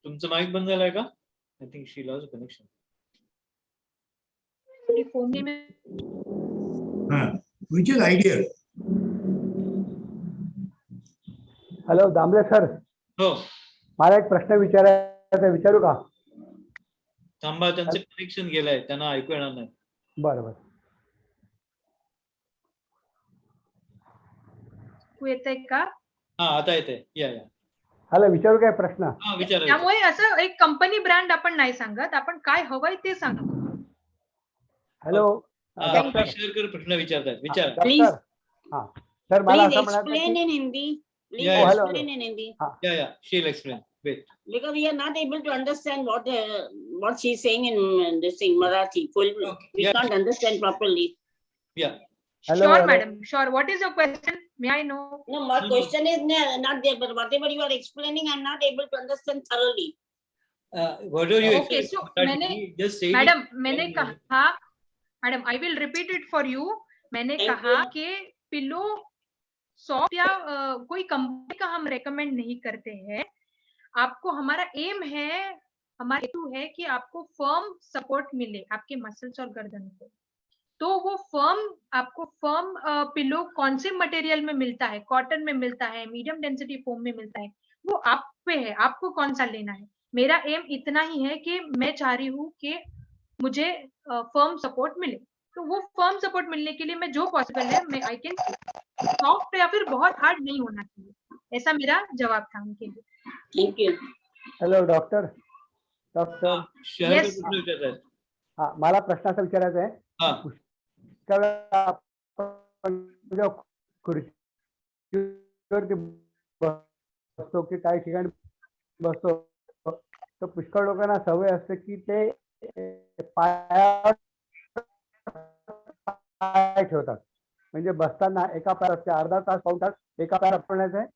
तुमचं माईक बंद झालाय का? I think she loss connection. फोमने which is ideal. Hello Damle sir, हो, मला एक प्रश्न विचारायचा, विचारू का? थांबा, त्यांचं कनेक्शन गेलंय, त्यांना ऐकू येणार नाही. बरं बरं. येतंय का? हा, आता येते. या. हॅलो, विचारू काय प्रश्न? हा, विचारा. त्यामुळे असं एक कंपनी ब्रँड आपण नाही सांगत, आपण काय हवंय ते सांगतो. हॅलो डॉक्टर, शेअर प्रश्न विचारतात, विचारा. Please. हा सर, मला Please असं म्हणायचं explain की in Hindi. Please Yeah, yeah. explain in Hindi. या, she'll explain. Wait. Because we are not able to understand what she's saying in this thing Marathi. Full, Okay. we Yeah. can't understand properly. Yeah. Hello, Sure, hello. madam. Sure. What is your question? May I know? No, my question is not there, but whatever you are explaining, I'm not able to understand thoroughly. Whatever you Okay, explain, so मैंने, just say it. मैडम मैंने कहा, madam I will repeat it for you. मैंने Thank कहा you. कि पिलो सॉफ्ट या कोई कंपनी का हम रेकमेंड नहीं करते हैं. आपको, हमारा एम है, हमारा हेतु है कि आपको फर्म सपोर्ट मिले आपके मसल्स और गर्दन को. तो वो फर्म, आपको फर्म पिलो कौन से मटेरियल में मिलता है, कॉटन में मिलता है, मीडियम डेंसिटी फोम में मिलता है, वो आप पे है, आपको कौन सा लेना है. मेरा एम इतना ही है कि मैं चाह रही हूँ कि मुझे फर्म सपोर्ट मिले. तो वो फर्म सपोर्ट मिलने के लिए मैं जो पॉसिबल है, मैं आई कैन, सॉफ्ट या फिर बहुत हार्ड नहीं होना चाहिए. ऐसा मेरा जवाब था उनके लिए. Thank you. Hello doctor. Doctor, शहर Yes. प्रश्न विचारतात. हा, मला प्रश्न असा विचारायचा आहे, हा. पुष्कळ आपण जेव्हा खुर्चीवरती बसतो की काही ठिकाणी बसतो, तर पुष्कळ लोकांना सवय असते की ते पाय ठेवतात, म्हणजे बसताना एका पायावर अर्धा तास पाऊण तास एका पायावर पडण्याचं आहे.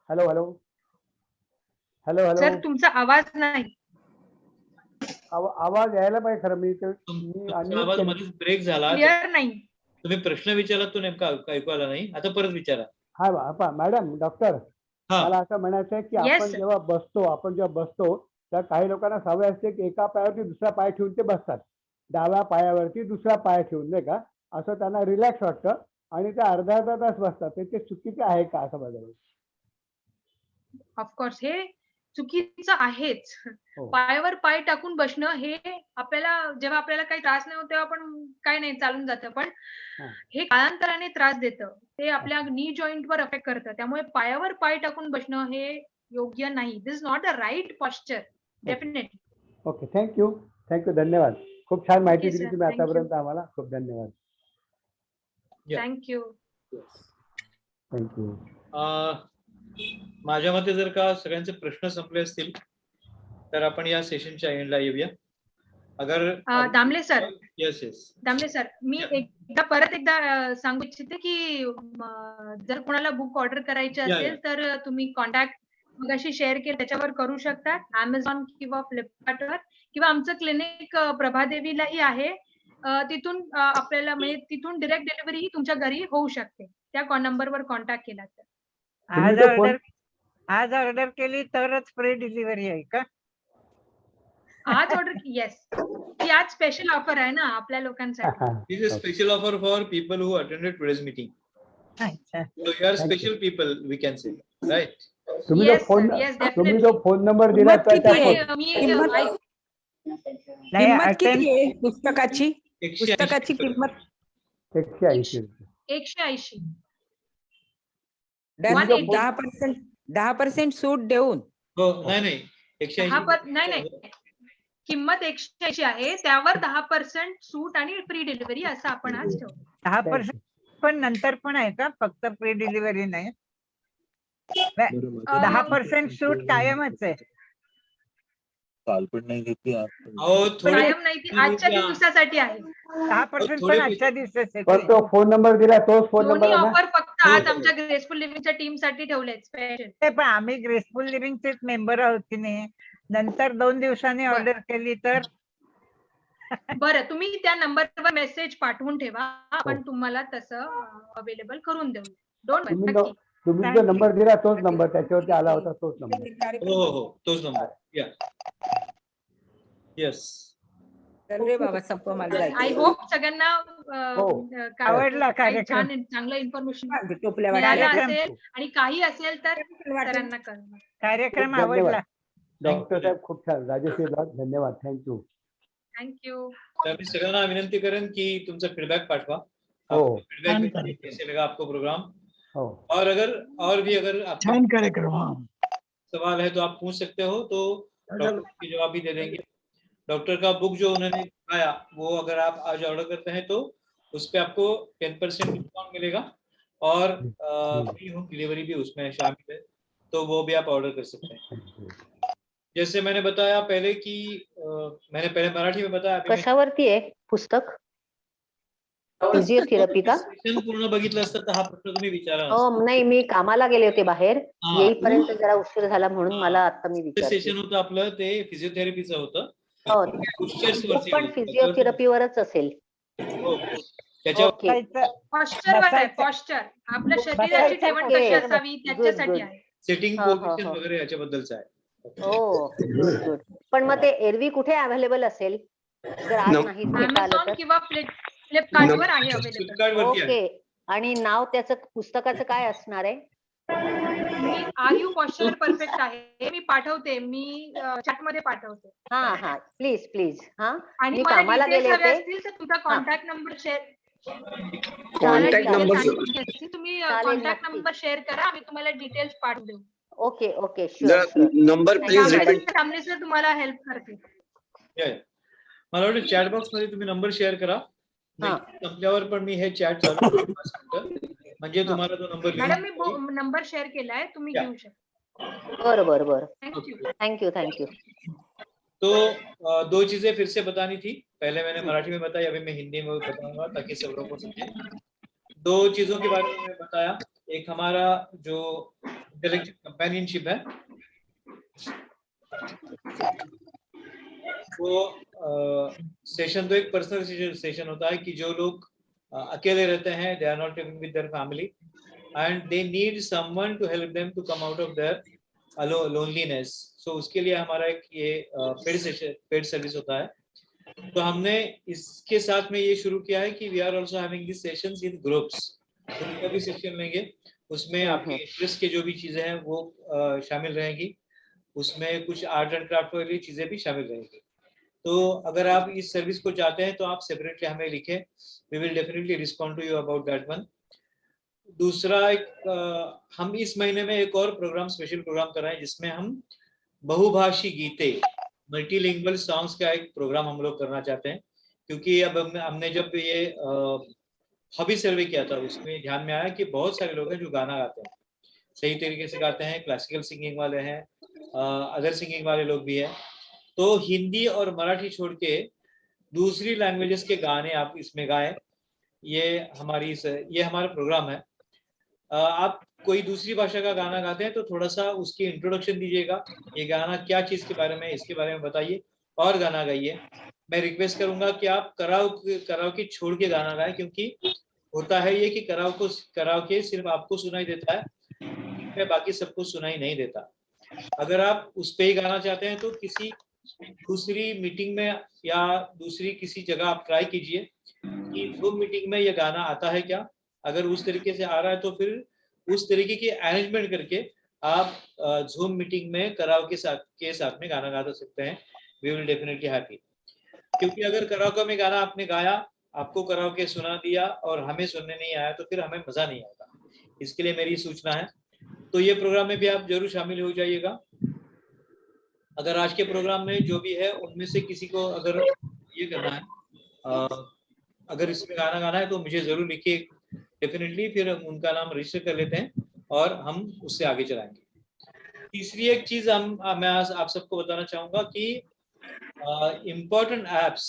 Hello hello hello sir hello, तुमचा आवाज नाही. आवाज यायला पाहिजे खरं. मी तुमचा unmute आवाज केलं. मध्येच ब्रेक झाला. क्लिअर नाही. तुम्ही प्रश्न विचारला तो नेमका ऐकू आला नाही. आता परत विचारा. हा मॅडम, डॉक्टर, हा. मला असं म्हणायचं आहे की Yes, आपण sir. जेव्हा बसतो तर काही लोकांना सवय असते की एका पायावरती दुसरा पाय ठेवून ते बसतात, डाव्या पायावरती दुसरा पाय ठेवून, नाही का, असं त्यांना रिलॅक्स वाटतं आणि ते अर्धा तास बसतात. ते चुकीचे आहे का असं बघायला? ऑफकोर्स हे चुकीचं आहेच. हो. पायावर पाय टाकून बसणं हे आपल्याला, जेव्हा आपल्याला काही त्रास नाही होत तेव्हा आपण काय नाही, चालून जातं, पण हा. हे कालांतराने त्रास देतं. ते आपल्या नी जॉईंट वर अफेक्ट करतं. त्यामुळे पायावर पाय टाकून बसणं हे योग्य नाही. This is not a right posture. Definitely. Okay, thank you, धन्यवाद. खूप छान माहिती Okay, दिली sir. तुम्ही Thank you. आतापर्यंत आम्हाला. खूप धन्यवाद. Yeah. थँक्यू. थँक्यू. माझ्या मते जर का सगळ्यांचे प्रश्न संपले असतील तर आपण या सेशनच्या एंडला येऊया. अगर Damle sir, yes Damle sir, मी परत एकदा सांगू इच्छिते की जर कोणाला बुक ऑर्डर करायचे या, असेल तर तुम्ही कॉन्टॅक्ट मगाशी शेअर केलं त्याच्यावर करू शकता, Amazon किंवा फ्लिपकार्टवर, किंवा आमचं क्लिनिक प्रभादेवीलाही आहे. तिथून आपल्याला, म्हणजे तिथून डायरेक्ट डिलिव्हरी तुमच्या घरी होऊ शकते, त्या नंबरवर कॉन्टॅक्ट केला तर. आज ऑर्डर केली तरच फ्री डिलिव्हरी आहे का? आज ऑर्डर, येस, ती आज स्पेशल ऑफर आहे ना आपल्या लोकांसाठी. This is a special offer for people who attended today's meeting. अच्छा. So you are special people, we can say, right? तुम्ही Yes, जो sir. Yes, definitely. Phone number दिला किती त्या आहे? किंमत किती आहे पुस्तकाची? 180 पुस्तकाची किंमत 180 रुपये. 180. 10% सूट देऊन. हो, नाही 180. नाही, किंमत 180 आहे, त्यावर 10% सूट आणि फ्री डिलिव्हरी असं आपण आज ठेवू. 10% पण नंतर पण आहे का? फक्त फ्री डिलिव्हरी नाही? 10% सूट कायमच आहे. काल पण नाही घेतली आज पण नाही. अहो थोडे कायम नाही ती आजच्या दिवसासाठी आहे. 10% थोडे पण आजच्या दिवसासाठी पण तो फोन नंबर दिला तोच फोन दोन्ही नंबर आहे ना? ऑफर फक्त हो, आज हो. आमच्या ग्रेसफुल लिव्हिंगच्या टीम साठी ठेवलेत स्पेशल. ते पण आम्ही ग्रेसफुल लिव्हिंगचेच मेंबर आहोत की नाही. नंतर 2 दिवसांनी बरं. ऑर्डर केली तर बरं, तुम्ही त्या नंबरवर मेसेज पाठवून ठेवा, आपण तुम्हाला तसं अवेलेबल करून देऊ. डोंट वरी, तुम्ही नक्की. तुम्ही Thank जो you. नंबर दिला तोच नंबर त्याच्यावरती आला होता तोच नंबर. हो हो हो तोच नंबर या येस. चल रे बाबा संपव मला आय जायचं. होप सगळ्यांना हो. आवडला काही कार्यक्रम. छान चांगलं इन्फॉर्मेशन टोपल्या मिळालं वाटल्या. कार्यक्रम. असेल आणि काही असेल तर सरांना कळवा. कार्यक्रम धन्यवाद. आवडला. डॉक्टर साहेब खूप छान. राजेश्री लाड धन्यवाद. थँक्यू. थँक्यू. तर मी सगळ्यांना विनंती करेन की तुमचा फीडबैक पाठवा. हो. फीडबैक कैसे लगा आपको प्रोग्राम, हो. और अगर आपको छान कार्यक्रम. हाँ. सवाल है तो आप पूछ सकते हो, तो डॉक्टर की जवाब भी दे देंगे. डॉक्टर का बुक जो उन्होंने दिखाया वो अगर आप आज ऑर्डर करते हैं तो उस पे आपको 10% डिस्काउंट मिलेगा और फ्री होम डिलीवरी भी उसमें शामिल है, तो वो भी आप ऑर्डर कर सकते हैं. जैसे मैंने बताया पहले कि मैंने पहले मराठी में बताया. अभी कशावरती आहे पुस्तक? फिजिओथेरपी का? सेशन पूर्ण बघितलं असतं तर हा प्रश्न तुम्ही विचारा नसता. हो नाही, मी कामाला गेले होते बाहेर. हा. येईपर्यंत जरा उशीर झाला म्हणून मला आता मी ते विचारते. सेशन होतं आपलं ते फिजिओथेरपीचं होतं. हो, पोस्चर्स तो वरती पण होतं. फिजिओथेरपीवरच असेल. हो. त्याच्या ओके. पॉस्चरवर आहे, पॉस्चर. आपल्या शरीराची ठेवण कशी Okay. असावी Good, त्याच्यासाठी good. आहे. सेटिंग हा, हा, पोझिशन हा. वगैरे याच्याबद्दलचं आहे. हो, गुड गुड. पण मग ते एरवी कुठे अवेलेबल असेल जर आज नाही घेता आलं Amazon तर? किंवा फ्लिपकार्टवर आहे अवेलेबल. फ्लिपकार्ट वरती आहे. ओके. आणि नाव त्याचं पुस्तकाचं काय असणार आहे? आर यू पॉस्चर परफेक्ट आहे. मी पाठवते, मी चॅट मध्ये पाठवते. हा हा प्लीज प्लीज. हा आणि मी मला कामाला डिटेल्स गेले हवे होते. असतील तर तुमचा कॉन्टॅक्ट नंबर शेअर. चालेल, चालेल. तुम्ही चालेल, कॉन्टॅक्ट नक्की. नंबर शेअर करा, आम्ही तुम्हाला डिटेल्स पाठवून देऊ. Okay okay sure sure. Number please repeat. Family sir तुम्हाला हेल्प करते. या, या. मला वाटतं चॅट बॉक्स मध्ये तुम्ही नंबर शेअर करा. हा. संपल्यावर पण मी हे चॅट चालू करतो. म्हणजे तुम्हाला तो नंबर मॅडम मी नंबर शेअर केलाय, तुम्ही घेऊ शकता. बरं बरं बरं. थँक्यू. Thank you thank you. तो 2 चीजें फिर से बतानी थी. पहले मैंने मराठी में बताई, अभी मैं हिंदी में बताऊंगा ताकि सब लोग को समझे. 2 चीजों के बारे में बताया. एक हमारा जो इंटेलेक्चुअल कंपेनियनशिप है वो सेशन तो एक पर्सनल सेशन होता है कि जो लोग अकेले रहते हैं, they are not living with their family and they need someone to help them to come out of their loneliness. So उसके लिए हमारा एक ये पेड सर्विस होता है. तो हमने इसके साथ में ये शुरू किया है कि we are also having this sessions in groups. Group का भी सेशन लेंगे, उसमें आपके इंटरेस्ट के जो भी चीजें हैं वो शामिल रहेंगी. उसमें कुछ आर्ट एंड क्राफ्ट वाली चीजें भी शामिल रहेंगी. तो अगर आप इस सर्विस को चाहते हैं तो आप सेपरेटली हमें लिखें. We will definitely respond to you about that one. दूसरा हम इस महीने में एक और प्रोग्राम, स्पेशल प्रोग्राम कर रहे हैं जिसमें हम बहुभाषी गीते, मल्टीलिंगुअल सॉन्ग्स का एक प्रोग्राम हम लोग करना चाहते हैं. क्योंकि अब हमने जब ये हॉबी सर्वे किया था उसमें ध्यान में आया कि बहुत सारे लोग हैं जो गाना गाते हैं, सही तरीके से गाते हैं, क्लासिकल सिंगिंग वाले हैं, अदर सिंगिंग वाले लोग भी हैं. तो हिंदी और मराठी छोड़ के दूसरी लैंग्वेजेस के गाने आप इसमें गाएं. ये हमारा प्रोग्राम है. आप कोई दूसरी भाषा का गाना गाते हैं तो थोड़ा सा उसकी इंट्रोडक्शन दीजिएगा. ये गाना क्या चीज के बारे में, इसके बारे में बताइए और गाना गाइए. मैं रिक्वेस्ट करूंगा कि आप कराओके छोड़ के गाना गाएं, क्योंकि होता है ये कि कराओके सिर्फ आपको सुनाई देता है, बाकी सबको सुनाई नहीं देता. अगर आप उस पे ही गाना चाहते हैं तो किसी दूसरी मीटिंग में या दूसरी किसी जगह आप ट्राई कीजिए कि Zoom मीटिंग में ये गाना आता है क्या. अगर उस तरीके से आ रहा है तो फिर उस तरीके की अरेंजमेंट करके आप Zoom मीटिंग में कराओके के साथ में गाना गा सकते हैं. We will definitely happy. क्योंकि अगर कराओके में गाना आपने गाया, आपको कराओके सुना दिया और हमें सुनने नहीं आया तो फिर हमें मजा नहीं आता. इसके लिए मेरी सूचना है. तो ये प्रोग्राम में भी आप जरूर शामिल हो जाइएगा. अगर आज के प्रोग्राम में जो भी है उनमें से किसी को अगर ये करना है, अगर इसमें गाना गाना है तो मुझे जरूर लिखिए डेफिनेटली. फिर उनका नाम रजिस्टर कर लेते हैं और हम उससे आगे चलाएंगे। तीसरी एक चीज मैं आज आप सबको बताना चाहूंगा कि इम्पोर्टेंट एप्स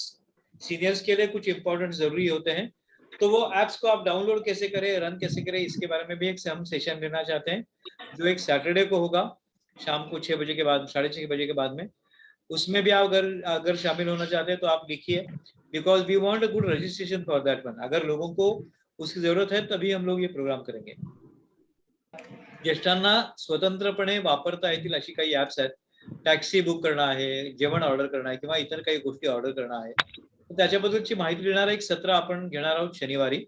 सीनियर्स के लिए कुछ इम्पोर्टेंट जरूरी होते हैं, तो वो एप्स को आप डाउनलोड कैसे करें, रन कैसे करें, इसके बारे में भी एक हम सेशन लेना चाहते हैं, जो एक सैटरडे को होगा शाम को 6 बजे के बाद, 6:30 बजे के बाद में। उसमें भी आप अगर शामिल होना चाहते हैं तो आप लिखिए, because we want a good registration for that one. अगर लोगों को उसकी जरूरत है तभी हम लोग ये प्रोग्राम करेंगे। ज्येष्ठांना स्वतंत्रपणे वापरता येतील अशी काही ऍप्स आहेत. टॅक्सी बुक करणं आहे, जेवण ऑर्डर करणं आहे, किंवा इतर काही गोष्टी ऑर्डर करणं आहे, त्याच्याबद्दलची माहिती देणारं एक सत्र आपण घेणार आहोत शनिवारी.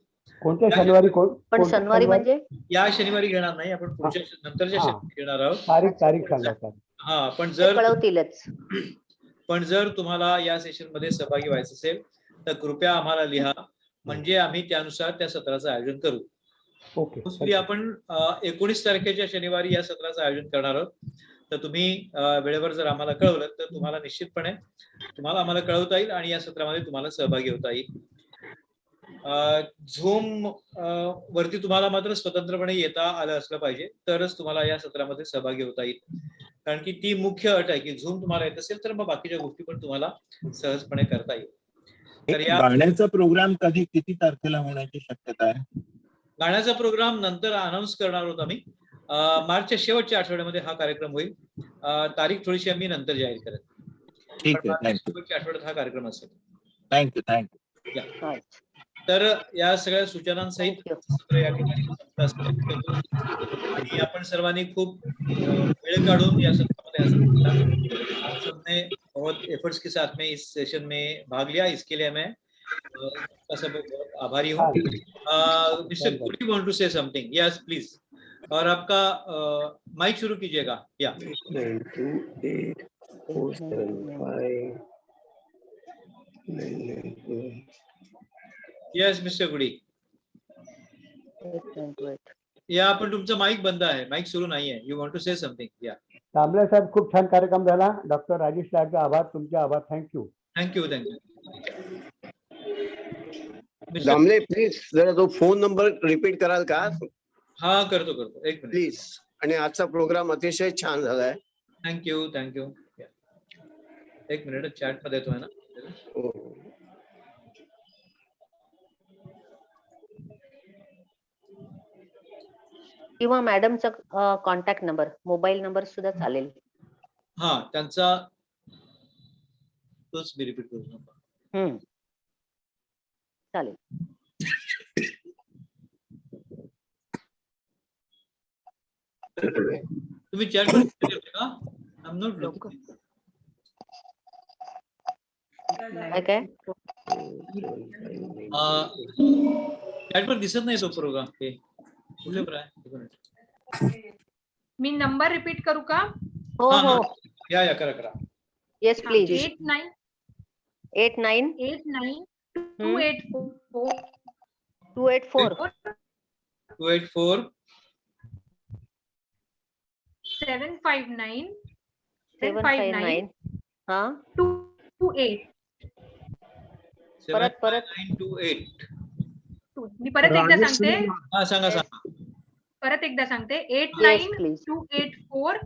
कोणत्या शनिवारी? पण शनिवारी म्हणजे या शनिवारी घेणार नाही, आपण पुढच्या नंतरच्या शनिवारी घेणार आहोत. तारीख सांगा. हा, पण जर तुम्हाला या सेशन मध्ये सहभागी व्हायचं असेल तर कृपया आम्हाला लिहा, म्हणजे आम्ही त्यानुसार त्या सत्राचं आयोजन करू. मोस्टली आपण 19 तारखेच्या शनिवारी या सत्राचं आयोजन करणार आहोत. तर तुम्ही वेळेवर जर आम्हाला कळवलं तर तुम्हाला निश्चितपणे आम्हाला कळवता येईल आणि या सत्रामध्ये तुम्हाला सहभागी होता येईल. झूम वरती तुम्हाला मात्र स्वतंत्रपणे येता आलं असलं पाहिजे, तरच तुम्हाला या सत्रामध्ये सहभागी होता येईल. कारण की ती मुख्य अट आहे की झूम तुम्हाला येत असेल तर मग बाकीच्या गोष्टी पण तुम्हाला सहजपणे करता येईल. तर या गाण्याचा प्रोग्राम कधी किती तारखेला होण्याची शक्यता आहे? गाण्याचा प्रोग्राम नंतर अनाऊन्स करणार आहोत आम्ही. मार्चच्या शेवटच्या आठवड्यामध्ये हा कार्यक्रम होईल. तारीख थोडीशी आम्ही नंतर जाहीर करेल. ठीक आहे, शेवटच्या आठवड्यात हा कार्यक्रम असेल. थँक्यू. तर या सगळ्या सूचनांसहित या ठिकाणी आणि आपण सर्वांनी खूप वेळ काढून या सत्रामध्ये बहुत एफर्ट्स के साथ में इस सेशन में भाग लिया, इसके लिए मैं सब आभारी हूँ. Mister Gudi want to say something? Yes please. और आपका माइक शुरू कीजिएगा. या 92845. Yes mister Gudi. या पण तुमचा माईक बंद आहे, माईक सुरू नाही आहे. You want to say something? या कांबळे साहेब, खूप छान कार्यक्रम झाला. डॉक्टर राजेश लाडचा आभार, तुमचे आभार. थँक्यू. दामले प्लीज जरा तो फोन नंबर रिपीट कराल का? हा करतो एक मिनिट प्लीज. आणि आजचा प्रोग्राम अतिशय छान झालाय. थँक्यू. एक मिनिट, चॅट मध्ये येतोय ना. किंवा मॅडमचा कॉन्टॅक्ट नंबर, मोबाईल नंबर सुद्धा चालेल. हा, त्यांचा तोच मी रिपीट करू नका. चालेल. तुम्ही चॅट मध्ये का? I am not looking. काय चॅट वर दिसत नाही तो प्रोग्राम. हे कुठे मी नंबर रिपीट करू का? हो. या करा. Yes please. 89 284 759 हा 228. परत 928. मी परत एकदा सांगते. हा, सांगा. परत एकदा सांगते. 89284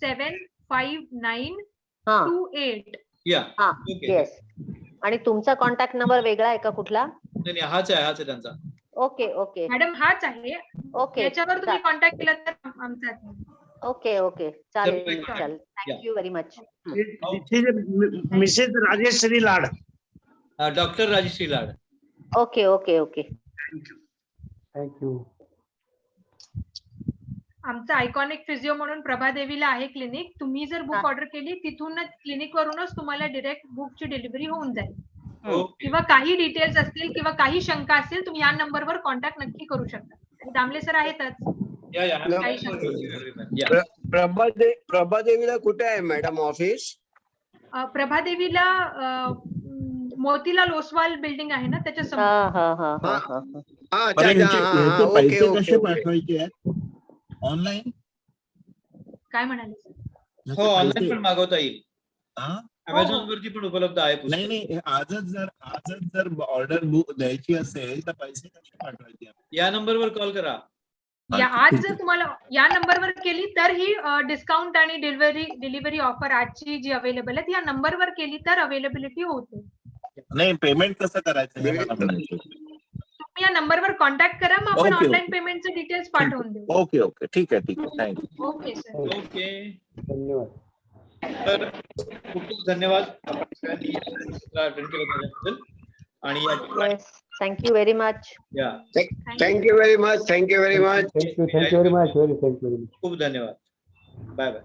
75928. येस. आणि तुमचा कॉन्टॅक्ट नंबर वेगळा आहे का कुठला? नाही, हाच आहे त्यांचा. ओके मॅडम हाच आहे. याच्यावर तुम्ही कॉन्टॅक्ट केला तर आमचा. ओके चालेल. Thank you very much. Mrs Rajeshri Lad. Doctor Rajeshri Lad. Okay. Thank you. आमचं आयकॉनिक फिजिओ म्हणून प्रभादेवीला आहे क्लिनिक. तुम्ही जर बुक ऑर्डर केली तिथूनच, क्लिनिक वरूनच तुम्हाला डायरेक्ट बुकची डिलिव्हरी होऊन जाईल. किंवा काही डिटेल्स असतील किंवा काही शंका असेल, तुम्ही या नंबरवर कॉन्टॅक्ट नक्की करू शकता. दामले सर आहेतच. प्रभादेवीला कुठे आहे मॅडम ऑफिस? प्रभादेवीला मोतीलाल ओसवाल बिल्डिंग आहे ना, त्याच्या समोर. पैसे कसे पाठवायचे आहेत? ऑनलाईन? काय म्हणाले? हो, ऑनलाईन पण मागवता येईल. अमेझॉन वरती पण उपलब्ध आहे. नाही, आजच जर ऑर्डर बुक द्यायची असेल तर पैसे कसे पाठवायचे? या नंबरवर कॉल करा. आज जर तुम्हाला या नंबरवर केली तर ही डिस्काउंट आणि डिलिव्हरी ऑफर आजची जी अवेलेबल आहे ती या नंबरवर केली तर अवेलेबिलिटी होते. नाही, पेमेंट कसं करायचं हे मला म्हणायचं. तुम्ही या नंबरवर कॉन्टॅक्ट करा, मग आपण Okay, ऑनलाईन okay. पेमेंटचे डिटेल्स पाठवून देऊ. ओके ओके, ठीक आहे थँक्यू. Okay sir. ओके. धन्यवाद. तर खूप खूप धन्यवाद आपण सगळ्यांनी अटेंड केलं त्याच्याबद्दल. आणि या ठिकाणी थँक्यू व्हेरी मच. या thank you very much. Thank you very much. Thank you very much. खूप धन्यवाद. Bye bye.